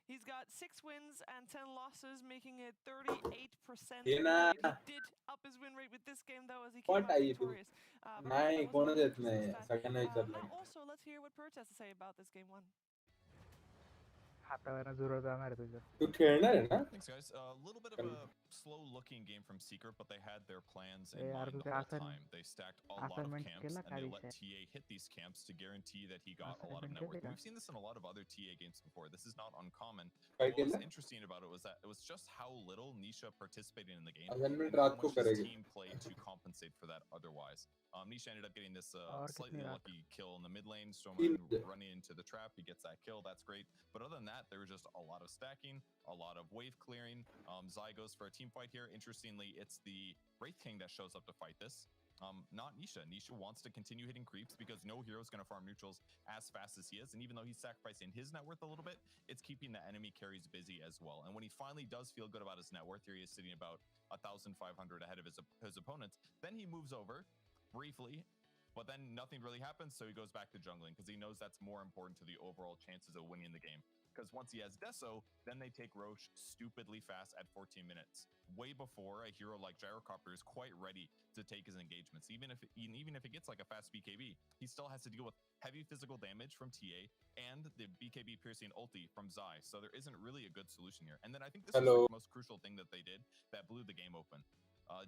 S5: he's got 6 wins and 10 losses, making it 38% win rate. He did up his win rate with this game, though, as he came out victorious. Also, let's hear what Pert has to say about this game 1.
S11: हातावर जोर जाणार तुझं.
S1: तू खेळणार आहे ना?
S12: Thanks guys. A little bit of a slow looking game from Secret, but they had their plans in mind the whole time. They stacked a lot of camps and they let TA hit these camps to guarantee that he got a lot of net worth. We've seen this in a lot of other TA games before. This is not uncommon. What was interesting about it was that it was just how little Nisha participated in the game and how much his team played to compensate for that otherwise. Nisha ended up getting this slightly lucky kill in the mid lane. Stormwind running into the trap, he gets that kill, that's great. But other than that, there was just a lot of stacking, a lot of wave clearing. Zai goes for a team fight here. Interestingly, it's the Wraith King that shows up to fight this. Not Nisha. Nisha wants to continue hitting creeps because no hero is going to farm neutrals as fast as he is. And even though he's sacrificing his net worth a little bit, it's keeping the enemy carries busy as well. And when he finally does feel good about his net worth, here he is sitting about 1,500 ahead of his opponents. Then he moves over briefly, but then nothing really happens. So he goes back to jungling because he knows that's more important to the overall chances of winning the game. Because once he has Deso, then they take Roche stupidly fast at 14 minutes, way before a hero like Gyrocopter is quite ready to take his engagements. Even if it gets like a fast BKB, he still has to deal with heavy physical damage from TA and the BKB piercing ulti from Zai. So there isn't really a good solution here. And then I think this is the most crucial thing that they did that blew the game open.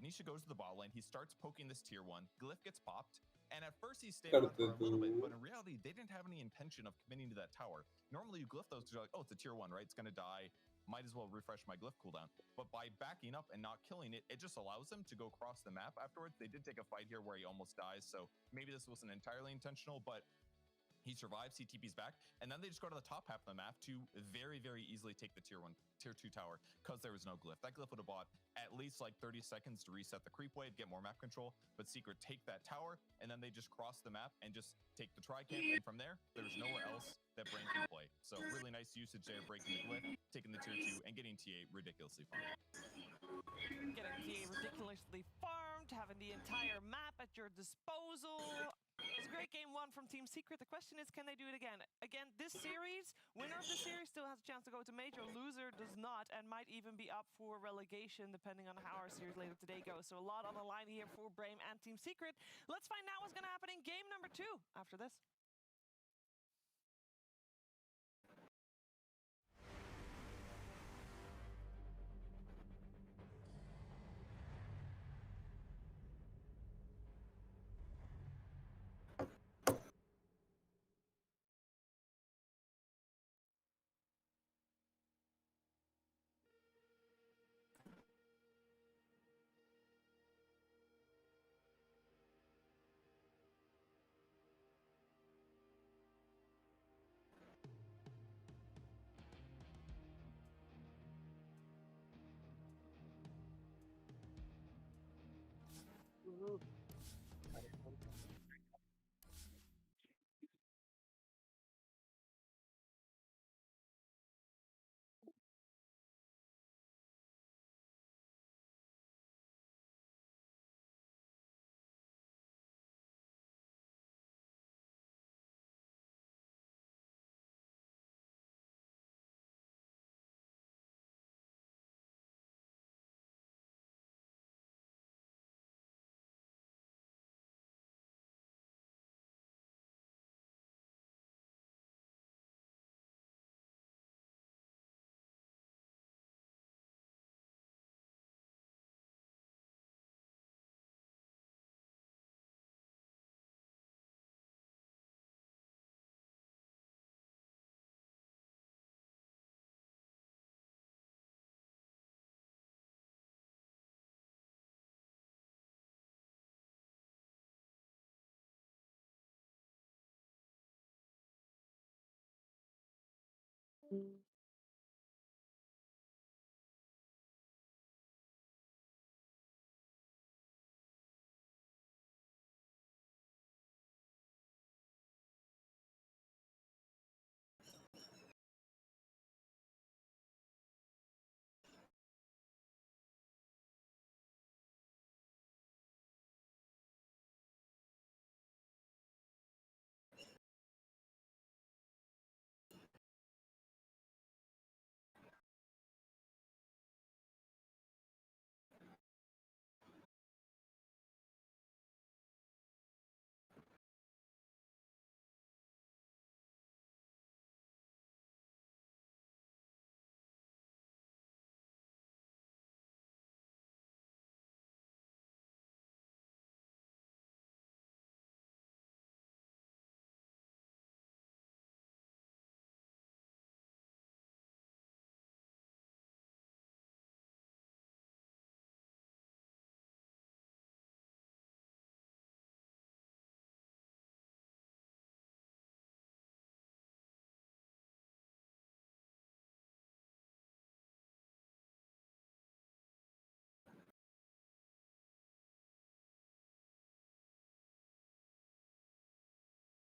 S12: Nisha goes to the bot lane. He starts poking this tier 1. Glyph gets popped. And at first he stayed on for a little bit, but in reality, they didn't have any intention of committing to that tower. Normally you glyph those because you're like, oh, it's a tier 1, right? It's going to die. Might as well refresh my glyph cooldown. But by backing up and not killing it, it just allows them to go across the map afterwards. They did take a fight here where he almost dies, so maybe this wasn't entirely intentional, but he survives, he TP's back, and then they just go to the top half of the map to very, very easily take the tier 2 tower because there was no glyph. That glyph would have bought at least like 30 seconds to reset the creep wave, get more map control, but Secret take that tower, and then they just cross the map and just take the tri-camp, and from there, there's nowhere else that Brain can play. So really nice usage there, breaking the glyph, taking the tier 2, and getting TA ridiculously farmed.
S5: Getting TA ridiculously farmed, having the entire map at your disposal. It was a great game one from Team Secret. The question is, can they do it again? Again, this series, winner of the series still has a chance to go to Major. Loser does not, and might even be up for relegation, depending on how our series later today goes. So a lot on the line here for Brame and Team Secret. Let's find out what's going to happen in game number 2 after this.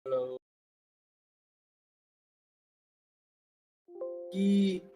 S1: Hello. Key.